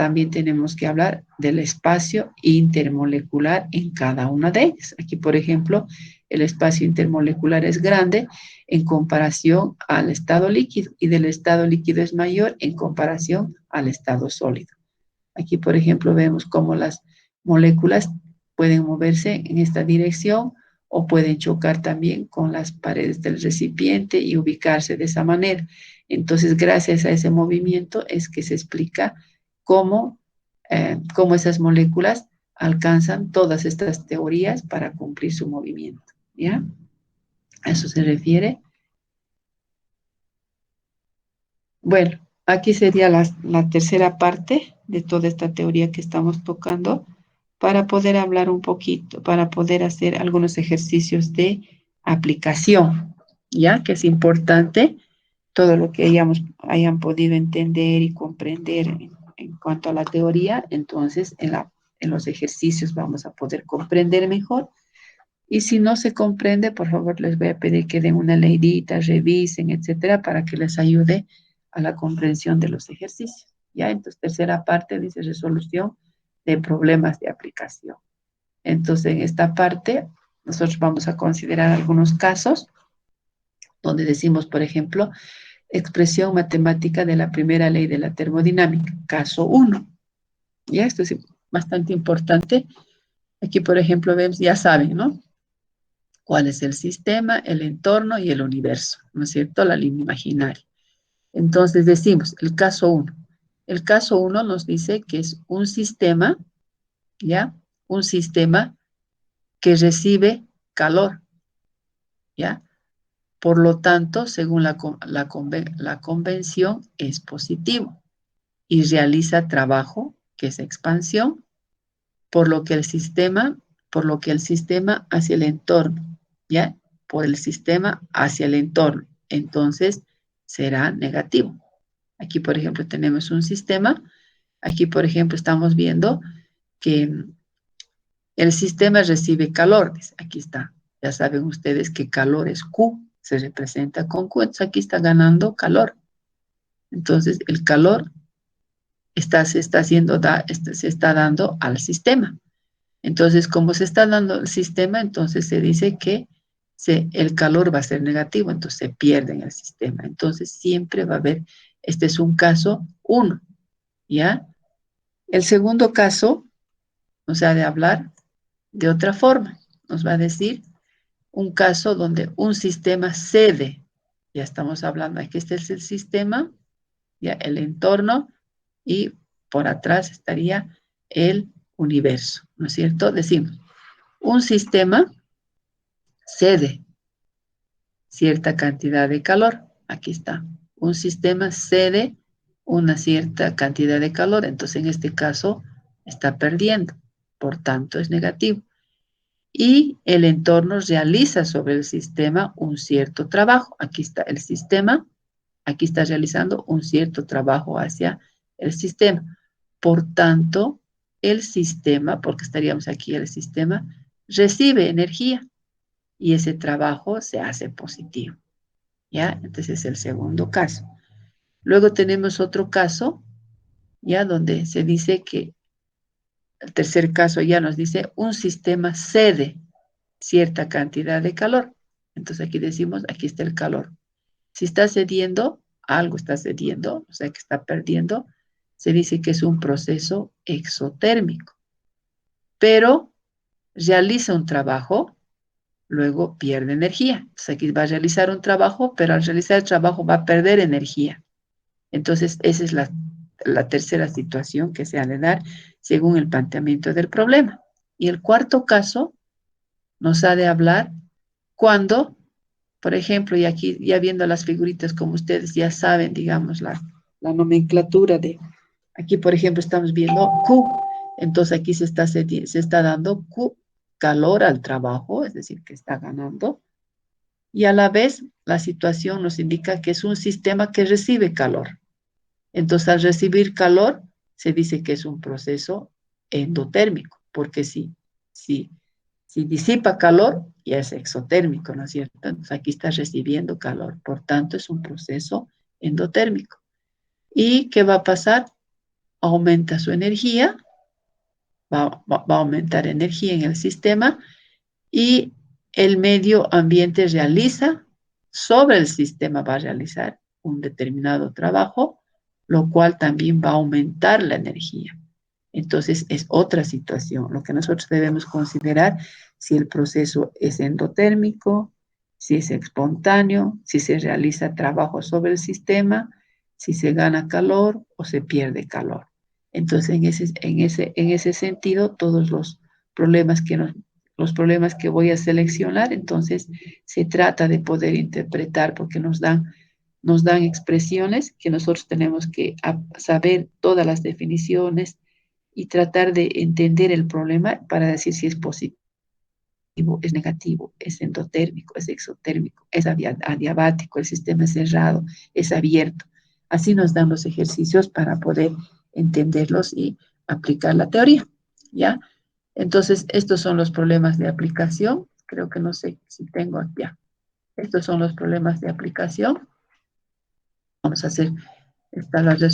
A: también tenemos que hablar del espacio intermolecular en cada una de ellas. Aquí, por ejemplo, el espacio intermolecular es grande en comparación al estado líquido y del estado líquido es mayor en comparación al estado sólido. Aquí, por ejemplo, vemos cómo las moléculas pueden moverse en esta dirección o pueden chocar también con las paredes del recipiente y ubicarse de esa manera. Entonces, gracias a ese movimiento es que se explica cómo, cómo esas moléculas alcanzan todas estas teorías para cumplir su movimiento. ¿Ya? A eso se refiere. Bueno, aquí sería la tercera parte de toda esta teoría que estamos tocando para poder hablar un poquito, para poder hacer algunos ejercicios de aplicación, ¿ya? Que es importante todo lo que hayan podido entender y comprender en cuanto a la teoría, entonces en los ejercicios vamos a poder comprender mejor. Y si no se comprende, por favor, les voy a pedir que den una leidita, revisen, etcétera, para que les ayude a la comprensión de los ejercicios. ¿Ya? Entonces, tercera parte dice resolución de problemas de aplicación. Entonces, en esta parte, nosotros vamos a considerar algunos casos donde decimos, por ejemplo, expresión matemática de la primera ley de la termodinámica, caso 1. ¿Ya? Esto es bastante importante. Aquí, por ejemplo, vemos, ya saben, ¿no? ¿Cuál es el sistema, el entorno y el universo? ¿No es cierto? La línea imaginaria. Entonces decimos, el caso 1. El caso 1 nos dice que es un sistema, ¿ya? Un sistema que recibe calor, ¿ya? Por lo tanto, según la convención, es positivo y realiza trabajo, que es expansión, por lo que el sistema, por lo que el sistema hacia el entorno, ¿ya? Por el sistema hacia el entorno. Entonces, será negativo. Aquí, por ejemplo, tenemos un sistema. Aquí, por ejemplo, estamos viendo que el sistema recibe calor. Aquí está. Ya saben ustedes que calor es Q, se representa con Q. Entonces, aquí está ganando calor. Entonces, el calor se está dando al sistema. Entonces, como se está dando el sistema, entonces se dice que el calor va a ser negativo, entonces se pierde en el sistema. Entonces, siempre va a haber, este es un caso 1, ¿ya? El segundo caso nos ha de hablar de otra forma. Nos va a decir un caso donde un sistema cede. Ya estamos hablando, aquí este es el sistema, ya el entorno, y por atrás estaría el universo, ¿no es cierto? Decimos, un sistema cede cierta cantidad de calor. Aquí está. Un sistema cede una cierta cantidad de calor. Entonces, en este caso, está perdiendo. Por tanto, es negativo. Y el entorno realiza sobre el sistema un cierto trabajo. Aquí está el sistema. Aquí está realizando un cierto trabajo hacia el sistema. Por tanto, el sistema, porque estaríamos aquí, el sistema recibe energía y ese trabajo se hace positivo, ¿ya? Entonces es el segundo caso. Luego tenemos otro caso, ¿ya? Donde se dice que el tercer caso ya nos dice un sistema cede cierta cantidad de calor. Entonces aquí decimos, aquí está el calor. Si está cediendo, algo está cediendo, o sea que está perdiendo, se dice que es un proceso exotérmico. Pero realiza un trabajo, luego pierde energía. Entonces aquí va a realizar un trabajo, pero al realizar el trabajo va a perder energía. Entonces esa es la tercera situación que se ha de dar según el planteamiento del problema. Y el cuarto caso nos ha de hablar cuando, por ejemplo, y aquí ya viendo las figuritas como ustedes ya saben, digamos, la nomenclatura de, aquí por ejemplo estamos viendo Q, entonces aquí se está dando Q, calor al trabajo, es decir, que está ganando, y a la vez la situación nos indica que es un sistema que recibe calor. Entonces, al recibir calor, se dice que es un proceso endotérmico, porque si, si disipa calor, ya es exotérmico, ¿no es cierto? Entonces, aquí está recibiendo calor, por tanto, es un proceso endotérmico. ¿Y qué va a pasar? aumenta su energía, va a aumentar energía en el sistema y el medio ambiente realiza, sobre el sistema va a realizar un determinado trabajo, lo cual también va a aumentar la energía. Entonces es otra situación, lo que nosotros debemos considerar si el proceso es endotérmico, si es espontáneo, si se realiza trabajo sobre el sistema, si se gana calor o se pierde calor. Entonces, en ese sentido, todos los problemas que voy a seleccionar, entonces se trata de poder interpretar porque nos dan expresiones que nosotros tenemos que saber todas las definiciones y tratar de entender el problema para decir si es positivo, es negativo, es endotérmico, es exotérmico, es adiabático, el sistema es cerrado, es abierto. Así nos dan los ejercicios para poder entenderlos y aplicar la teoría, ¿ya? Entonces, estos son los problemas de aplicación. Creo que no sé si tengo ya. Estos son los problemas de aplicación. Vamos a hacer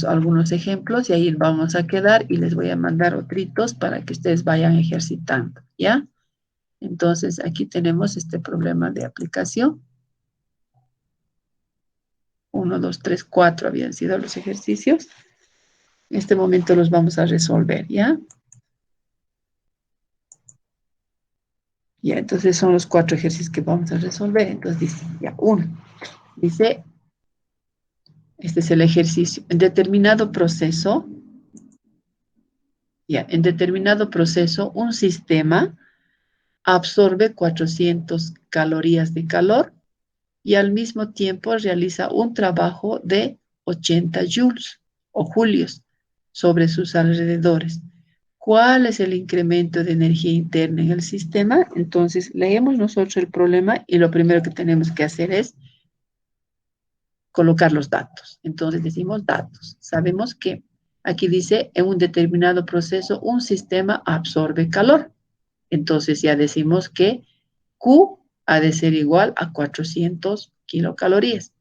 A: algunos ejemplos y ahí vamos a quedar y les voy a mandar otritos para que ustedes vayan ejercitando, ¿ya? Entonces, aquí tenemos este problema de aplicación. 1, 2, 3, 4 habían sido los ejercicios. En este momento los vamos a resolver, ¿ya? Ya, entonces son los 4 ejercicios que vamos a resolver. Entonces dice, ya, 1. Dice, este es el ejercicio. En determinado proceso, ya, en determinado proceso, un sistema absorbe 400 calorías de calor y al mismo tiempo realiza un trabajo de 80 joules o julios sobre sus alrededores. ¿Cuál es el incremento de energía interna en el sistema? Entonces, leemos nosotros el problema y lo primero que tenemos que hacer es colocar los datos. Entonces, decimos datos. Sabemos que aquí dice, en un determinado proceso, un sistema absorbe calor. Entonces, ya decimos que Q ha de ser igual a 400 kilocalorías.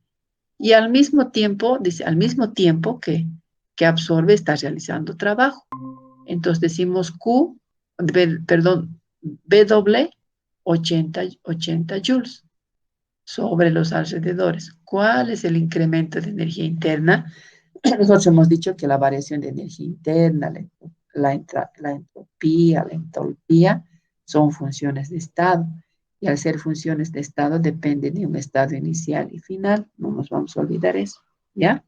A: Y al mismo tiempo, dice, al mismo tiempo que absorbe, está realizando trabajo. Entonces decimos perdón, W 80 joules sobre los alrededores. ¿Cuál es el incremento de energía interna? Nosotros hemos dicho que la variación de energía interna, la entropía, la entalpía, son funciones de estado. Y al ser funciones de estado, dependen de un estado inicial y final. No nos vamos a olvidar eso, ¿ya?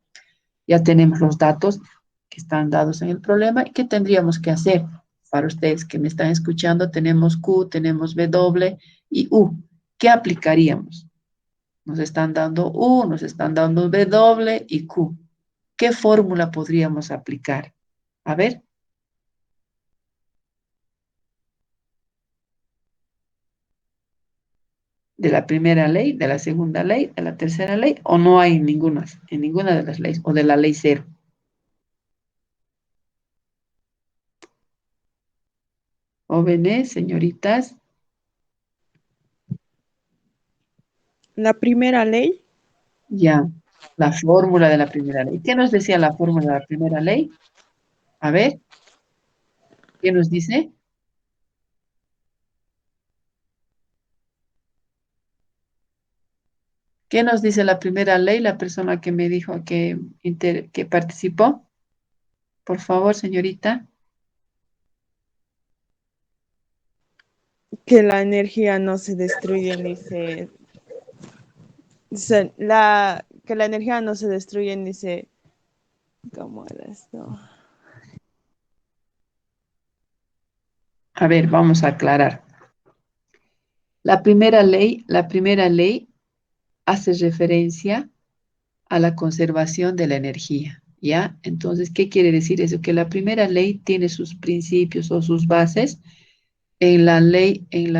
A: Ya tenemos los datos que están dados en el problema. ¿Y qué tendríamos que hacer? Para ustedes que me están escuchando, tenemos Q, tenemos W y U. ¿Qué aplicaríamos? Nos están dando U, nos están dando W y Q. ¿Qué fórmula podríamos aplicar? A ver, de la primera ley, de la segunda ley, de la tercera ley, o no hay ninguna, en ninguna de las leyes, o de la ley cero. Jóvenes, señoritas,
B: La primera ley,
A: ya, la fórmula de la primera ley. ¿Qué nos decía la fórmula de la primera ley? A ver, ¿qué nos dice? ¿Qué nos dice la primera ley? La persona que me dijo que participó. Por favor, señorita.
B: que la energía no se destruye ni que la energía no se destruye ni se, ¿cómo era esto?
A: A ver, vamos a aclarar. La primera ley hace referencia a la conservación de la energía, ¿ya? Entonces, ¿qué quiere decir eso? Que la primera ley tiene sus principios o sus bases en la ley de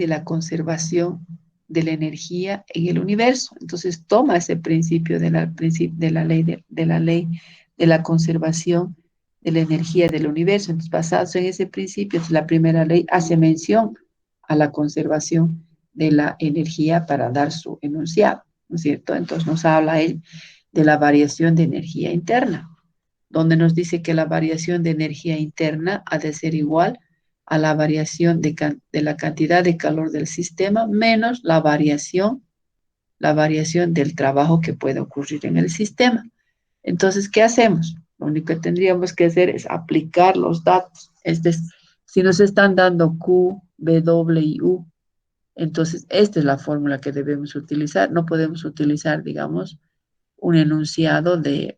A: la conservación de la energía en el universo. Entonces, toma ese principio de la ley de la conservación de la energía del universo. Entonces, basados en ese principio, la primera ley hace mención a la conservación de la energía para dar su enunciado, ¿no es cierto? Entonces nos habla él de la variación de energía interna, donde nos dice que la variación de energía interna ha de ser igual a la variación de la cantidad de calor del sistema menos la variación del trabajo que puede ocurrir en el sistema. Entonces, ¿qué hacemos? Lo único que tendríamos que hacer es aplicar los datos. Si nos están dando Q, W y U, entonces esta es la fórmula que debemos utilizar. No podemos utilizar, digamos, un enunciado de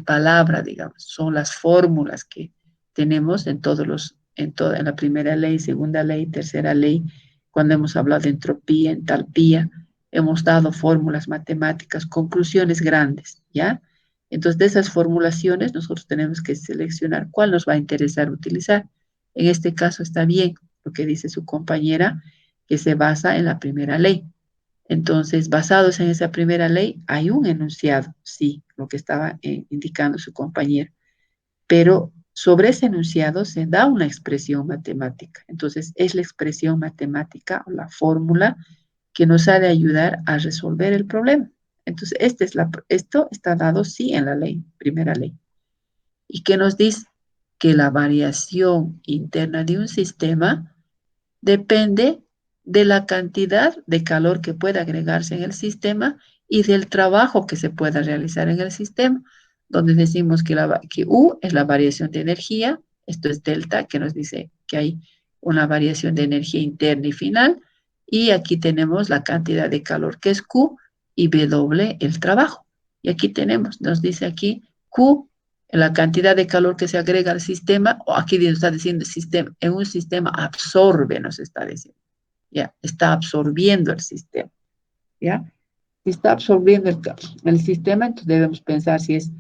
A: palabra, digamos. Son las fórmulas que tenemos en la primera ley, segunda ley, tercera ley, cuando hemos hablado de entropía, entalpía, hemos dado fórmulas matemáticas, conclusiones grandes, ¿ya? Entonces, de esas formulaciones, nosotros tenemos que seleccionar cuál nos va a interesar utilizar. En este caso está bien lo que dice su compañera, que se basa en la primera ley. Entonces, basados en esa primera ley, hay un enunciado, sí, lo que estaba indicando su compañero, pero sobre ese enunciado se da una expresión matemática. Entonces, es la expresión matemática o la fórmula que nos ha de ayudar a resolver el problema. Entonces, esto está dado sí en la ley, primera ley. ¿Y qué nos dice? Que la variación interna de un sistema depende de la cantidad de calor que pueda agregarse en el sistema y del trabajo que se pueda realizar en el sistema, donde decimos que U es la variación de energía, esto es delta, que nos dice que hay una variación de energía interna y final, y aquí tenemos la cantidad de calor que es Q y W el trabajo. Y aquí nos dice aquí Q la cantidad de calor que se agrega al sistema, o aquí nos está diciendo sistema, en un sistema absorbe, nos está diciendo, ya, está absorbiendo el sistema, ya. Si está absorbiendo el sistema, entonces debemos pensar si es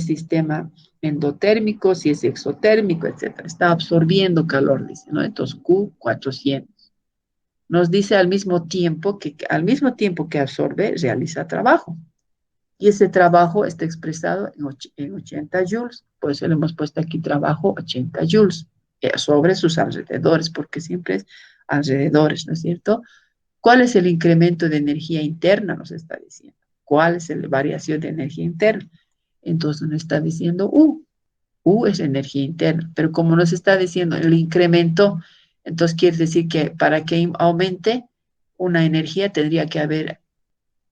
A: sistema endotérmico, si es exotérmico, etcétera. Está absorbiendo calor, dice, ¿no? Entonces Q400. Nos dice al mismo tiempo que absorbe, realiza trabajo. Y ese trabajo está expresado en 80 joules. Por eso le hemos puesto aquí trabajo 80 joules sobre sus alrededores, porque siempre es alrededores, ¿no es cierto? ¿Cuál es el incremento de energía interna? Nos está diciendo. ¿Cuál es la variación de energía interna? Entonces nos está diciendo U. U es energía interna, pero como nos está diciendo el incremento, entonces quiere decir que para que aumente una energía tendría que ha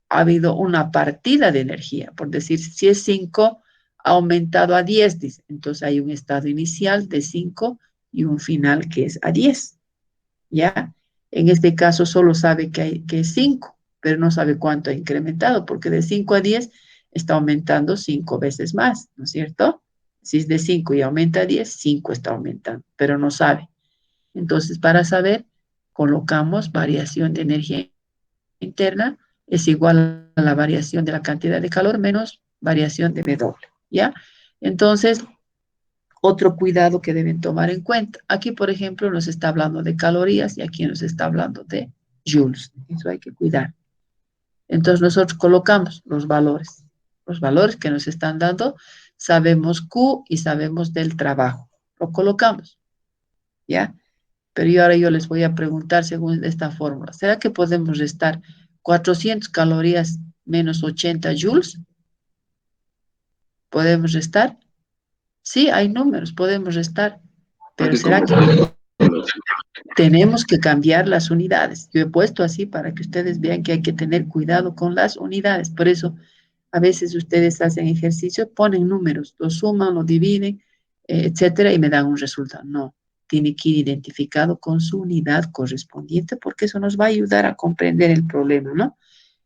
A: habido una partida de energía, por decir, si es 5, ha aumentado a 10, dice. Entonces hay un estado inicial de 5 y un final que es a 10, ¿ya? En este caso solo sabe que es 5, pero no sabe cuánto ha incrementado, porque de 5 a 10 está aumentando 5 veces más, ¿no es cierto? Si es de 5 y aumenta a 10, 5 está aumentando, pero no sabe. Entonces, para saber, colocamos variación de energía interna es igual a la variación de la cantidad de calor menos variación de W, ¿ya? Entonces, otro cuidado que deben tomar en cuenta. Aquí, por ejemplo, nos está hablando de calorías y aquí nos está hablando de joules. Eso hay que cuidar. Entonces, nosotros colocamos los valores que nos están dando, sabemos Q y sabemos del trabajo. Lo colocamos, ¿ya? Pero ahora yo les voy a preguntar según esta fórmula. ¿Será que podemos restar 400 calorías menos 80 joules? ¿Podemos restar? Sí, hay números, podemos restar. Pero ¿será que tenemos que cambiar las unidades? Yo he puesto así para que ustedes vean que hay que tener cuidado con las unidades. Por eso, a veces ustedes hacen ejercicio, ponen números, lo suman, lo dividen, etcétera, y me dan un resultado. No, tiene que ir identificado con su unidad correspondiente porque eso nos va a ayudar a comprender el problema, ¿no?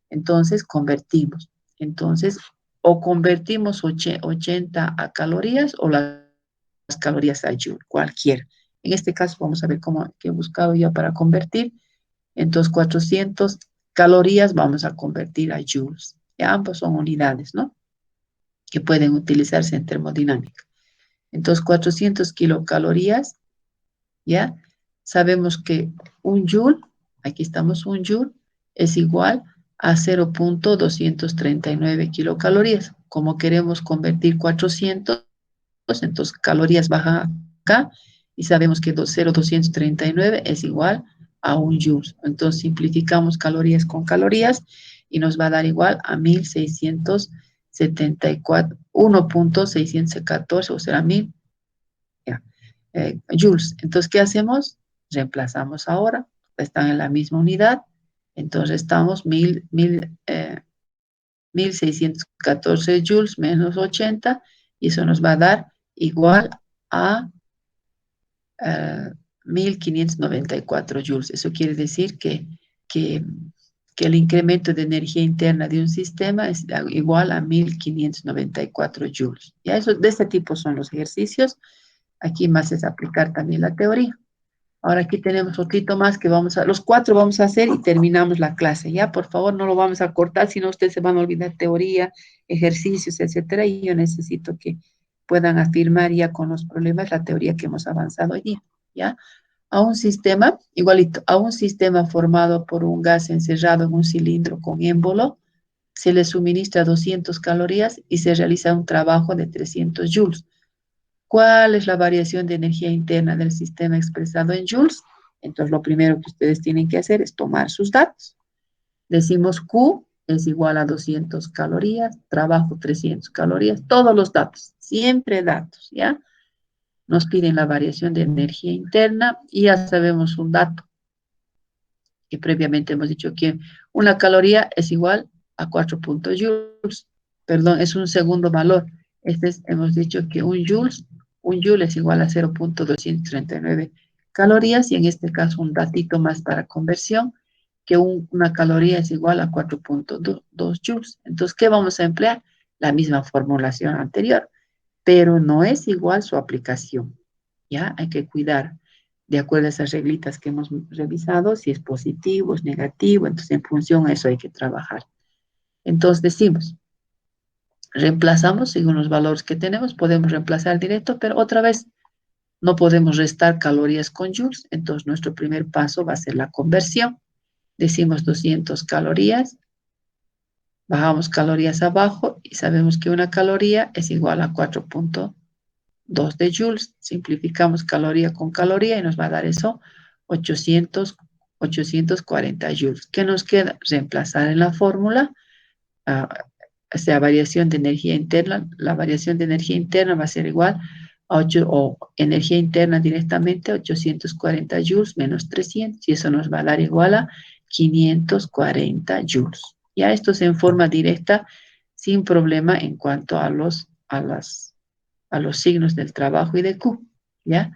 A: Entonces, convertimos. Entonces, o convertimos 80 a calorías o las calorías a joule, cualquiera. En este caso, vamos a ver cómo que he buscado ya para convertir. Entonces, 400 calorías vamos a convertir a joules. Y ambos son unidades, ¿no? Que pueden utilizarse en termodinámica. Entonces, 400 kilocalorías, ¿ya? Sabemos que un joule, aquí estamos, un joule, es igual a 0.239 kilocalorías. Como queremos convertir 400, entonces calorías bajan acá y sabemos que 0.239 es igual a un joule. Entonces simplificamos calorías con calorías y nos va a dar igual a 1674, 1.614, o sea, 1000 joules. Entonces, ¿qué hacemos? Reemplazamos ahora, están en la misma unidad, entonces estamos 1614 joules menos 80, y eso nos va a dar igual a 1594 joules. Eso quiere decir que, que el incremento de energía interna de un sistema es igual a 1594 joules. Ya eso, de este tipo son los ejercicios. Aquí más es aplicar también la teoría. Ahora aquí tenemos otro más que los 4 vamos a hacer y terminamos la clase. Ya, por favor, no lo vamos a cortar, si no ustedes se van a olvidar teoría, ejercicios, etcétera. Y yo necesito que puedan afirmar ya con los problemas la teoría que hemos avanzado hoy día. ¿Ya? A un sistema, igualito, a un sistema formado por un gas encerrado en un cilindro con émbolo, se le suministra 200 calorías y se realiza un trabajo de 300 joules. ¿Cuál es la variación de energía interna del sistema expresado en joules? Entonces, lo primero que ustedes tienen que hacer es tomar sus datos. Decimos Q es igual a 200 calorías, trabajo 300 calorías, todos los datos, siempre datos, ¿ya? Nos piden la variación de energía interna y ya sabemos un dato que previamente hemos dicho que una caloría es igual a 4 joules. Perdón, es un segundo valor. Hemos dicho que un joule es igual a 0.239 calorías, y en este caso un datito más para conversión, que una caloría es igual a 4.2 joules. Entonces, ¿qué vamos a emplear? La misma formulación anterior, pero no es igual su aplicación. ¿Ya? Hay que cuidar, de acuerdo a esas reglitas que hemos revisado, si es positivo, es negativo, entonces en función a eso hay que trabajar. Entonces decimos, reemplazamos según los valores que tenemos, podemos reemplazar directo, pero otra vez no podemos restar calorías con joules, entonces nuestro primer paso va a ser la conversión. Decimos 200 calorías, bajamos calorías abajo y sabemos que una caloría es igual a 4.2 de joules. Simplificamos caloría con caloría y nos va a dar eso 840 joules. ¿Qué nos queda? Reemplazar en la fórmula, o sea, variación de energía interna. La variación de energía interna va a ser igual a 8, o energía interna directamente, 840 joules menos 300, y eso nos va a dar igual a 540 joules. Ya esto es en forma directa, sin problema en cuanto a los signos del trabajo y de Q, ¿ya?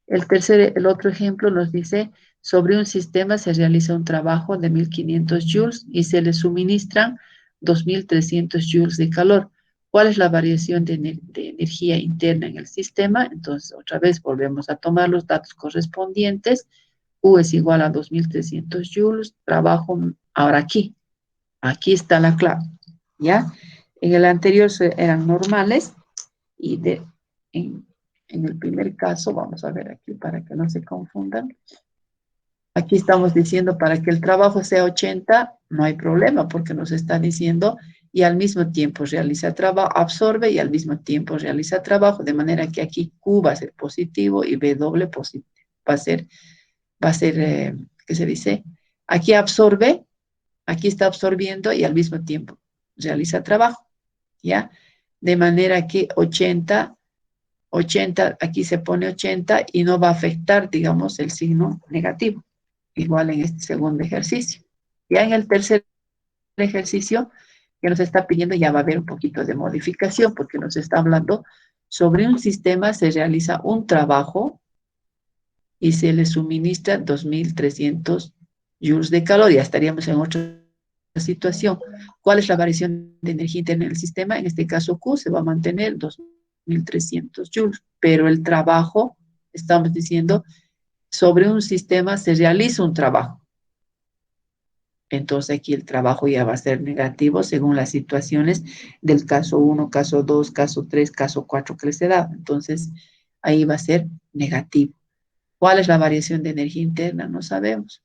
A: El otro ejemplo nos dice, sobre un sistema se realiza un trabajo de 1500 joules y se le suministran 2300 joules de calor. ¿Cuál es la variación de energía interna en el sistema? Entonces, otra vez volvemos a tomar los datos correspondientes. U es igual a 2300 joules, trabajo, ahora aquí está la clave, ¿ya? En el anterior eran normales, y en el primer caso, vamos a ver aquí para que no se confundan. Aquí estamos diciendo para que el trabajo sea 80, no hay problema porque nos está diciendo y al mismo tiempo realiza trabajo, absorbe y al mismo tiempo realiza trabajo, de manera que aquí Q va a ser positivo y W positivo. Va a ser, ¿qué se dice? Aquí absorbe, aquí está absorbiendo y al mismo tiempo realiza trabajo, ¿ya? De manera que 80, aquí se pone 80 y no va a afectar, digamos, el signo negativo, igual en este segundo ejercicio. Ya en el tercer ejercicio que nos está pidiendo ya va a haber un poquito de modificación porque nos está hablando sobre un sistema, se realiza un trabajo y se le suministra 2300 joules de caloría. Estaríamos en otra situación. ¿Cuál es la variación de energía interna en el sistema? En este caso Q se va a mantener 2300 joules, pero el trabajo, estamos diciendo, sobre un sistema se realiza un trabajo. Entonces aquí el trabajo ya va a ser negativo según las situaciones del caso 1, caso 2, caso 3, caso 4 que les he dado. Entonces ahí va a ser negativo. ¿Cuál es la variación de energía interna? No sabemos.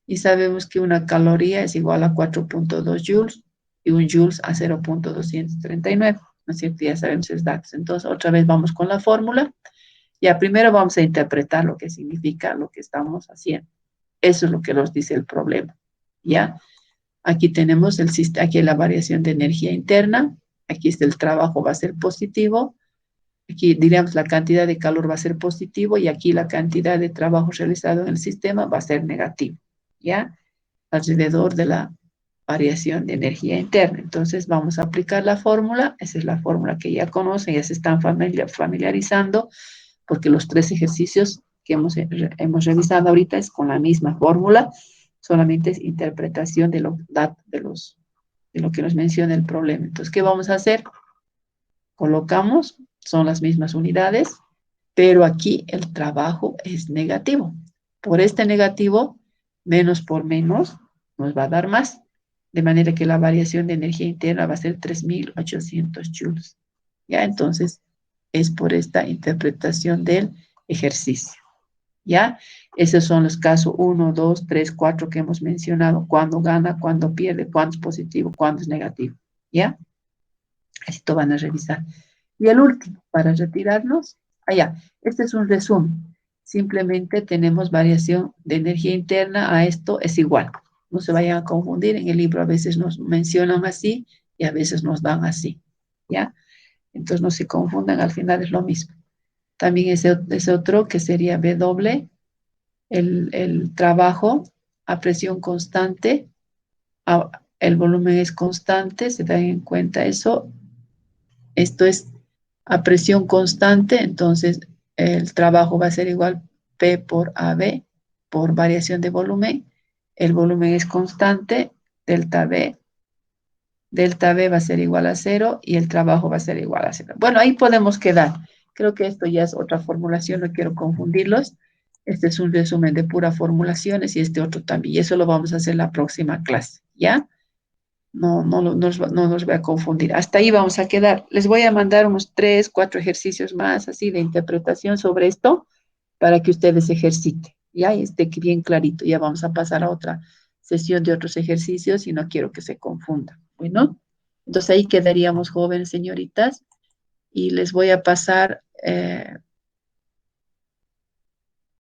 A: Y sabemos que una caloría es igual a 4.2 joules y un joules a 0.239. ¿No es cierto? Ya sabemos esos datos. Entonces otra vez vamos con la fórmula. Ya primero vamos a interpretar lo que significa lo que estamos haciendo. Eso es lo que nos dice el problema. ¿Ya? Aquí tenemos aquí la variación de energía interna. Aquí está el trabajo va a ser positivo. Aquí diríamos la cantidad de calor va a ser positivo y aquí la cantidad de trabajo realizado en el sistema va a ser negativo, ¿ya? Alrededor de la variación de energía interna. Entonces vamos a aplicar la fórmula. Esa es la fórmula que ya conocen, ya se están familiarizando, porque los 3 ejercicios que hemos revisado ahorita es con la misma fórmula, solamente es interpretación de lo que nos menciona el problema. Entonces, ¿qué vamos a hacer? Colocamos, son las mismas unidades, pero aquí el trabajo es negativo. Por este negativo, menos por menos, nos va a dar más. De manera que la variación de energía interna va a ser 3.800 joules. ¿Ya? Entonces, es por esta interpretación del ejercicio. ¿Ya? Esos son los casos 1, 2, 3, 4 que hemos mencionado. Cuándo gana, cuándo pierde, cuándo es positivo, cuándo es negativo. ¿Ya? Esto van a revisar. Y el último, para retirarnos, allá, este es un resumen. Simplemente tenemos variación de energía interna a esto es igual. No se vayan a confundir, en el libro a veces nos mencionan así y a veces nos dan así, ¿ya? Entonces no se confundan, al final es lo mismo. También ese otro que sería W, el trabajo a presión constante, el volumen es constante, se dan en cuenta eso. Esto es a presión constante, entonces el trabajo va a ser igual P por AB por variación de volumen. El volumen es constante, delta B va a ser igual a cero y el trabajo va a ser igual a cero. Bueno, ahí podemos quedar. Creo que esto ya es otra formulación, no quiero confundirlos. Este es un resumen de puras formulaciones y este otro también. Y eso lo vamos a hacer en la próxima clase, ¿ya? No nos voy a confundir. Hasta ahí vamos a quedar. Les voy a mandar unos 3, 4 ejercicios más así de interpretación sobre esto para que ustedes ejerciten. Ya y esté bien clarito. Ya vamos a pasar a otra sesión de otros ejercicios y no quiero que se confundan. Bueno, entonces ahí quedaríamos jóvenes, señoritas, y les voy a pasar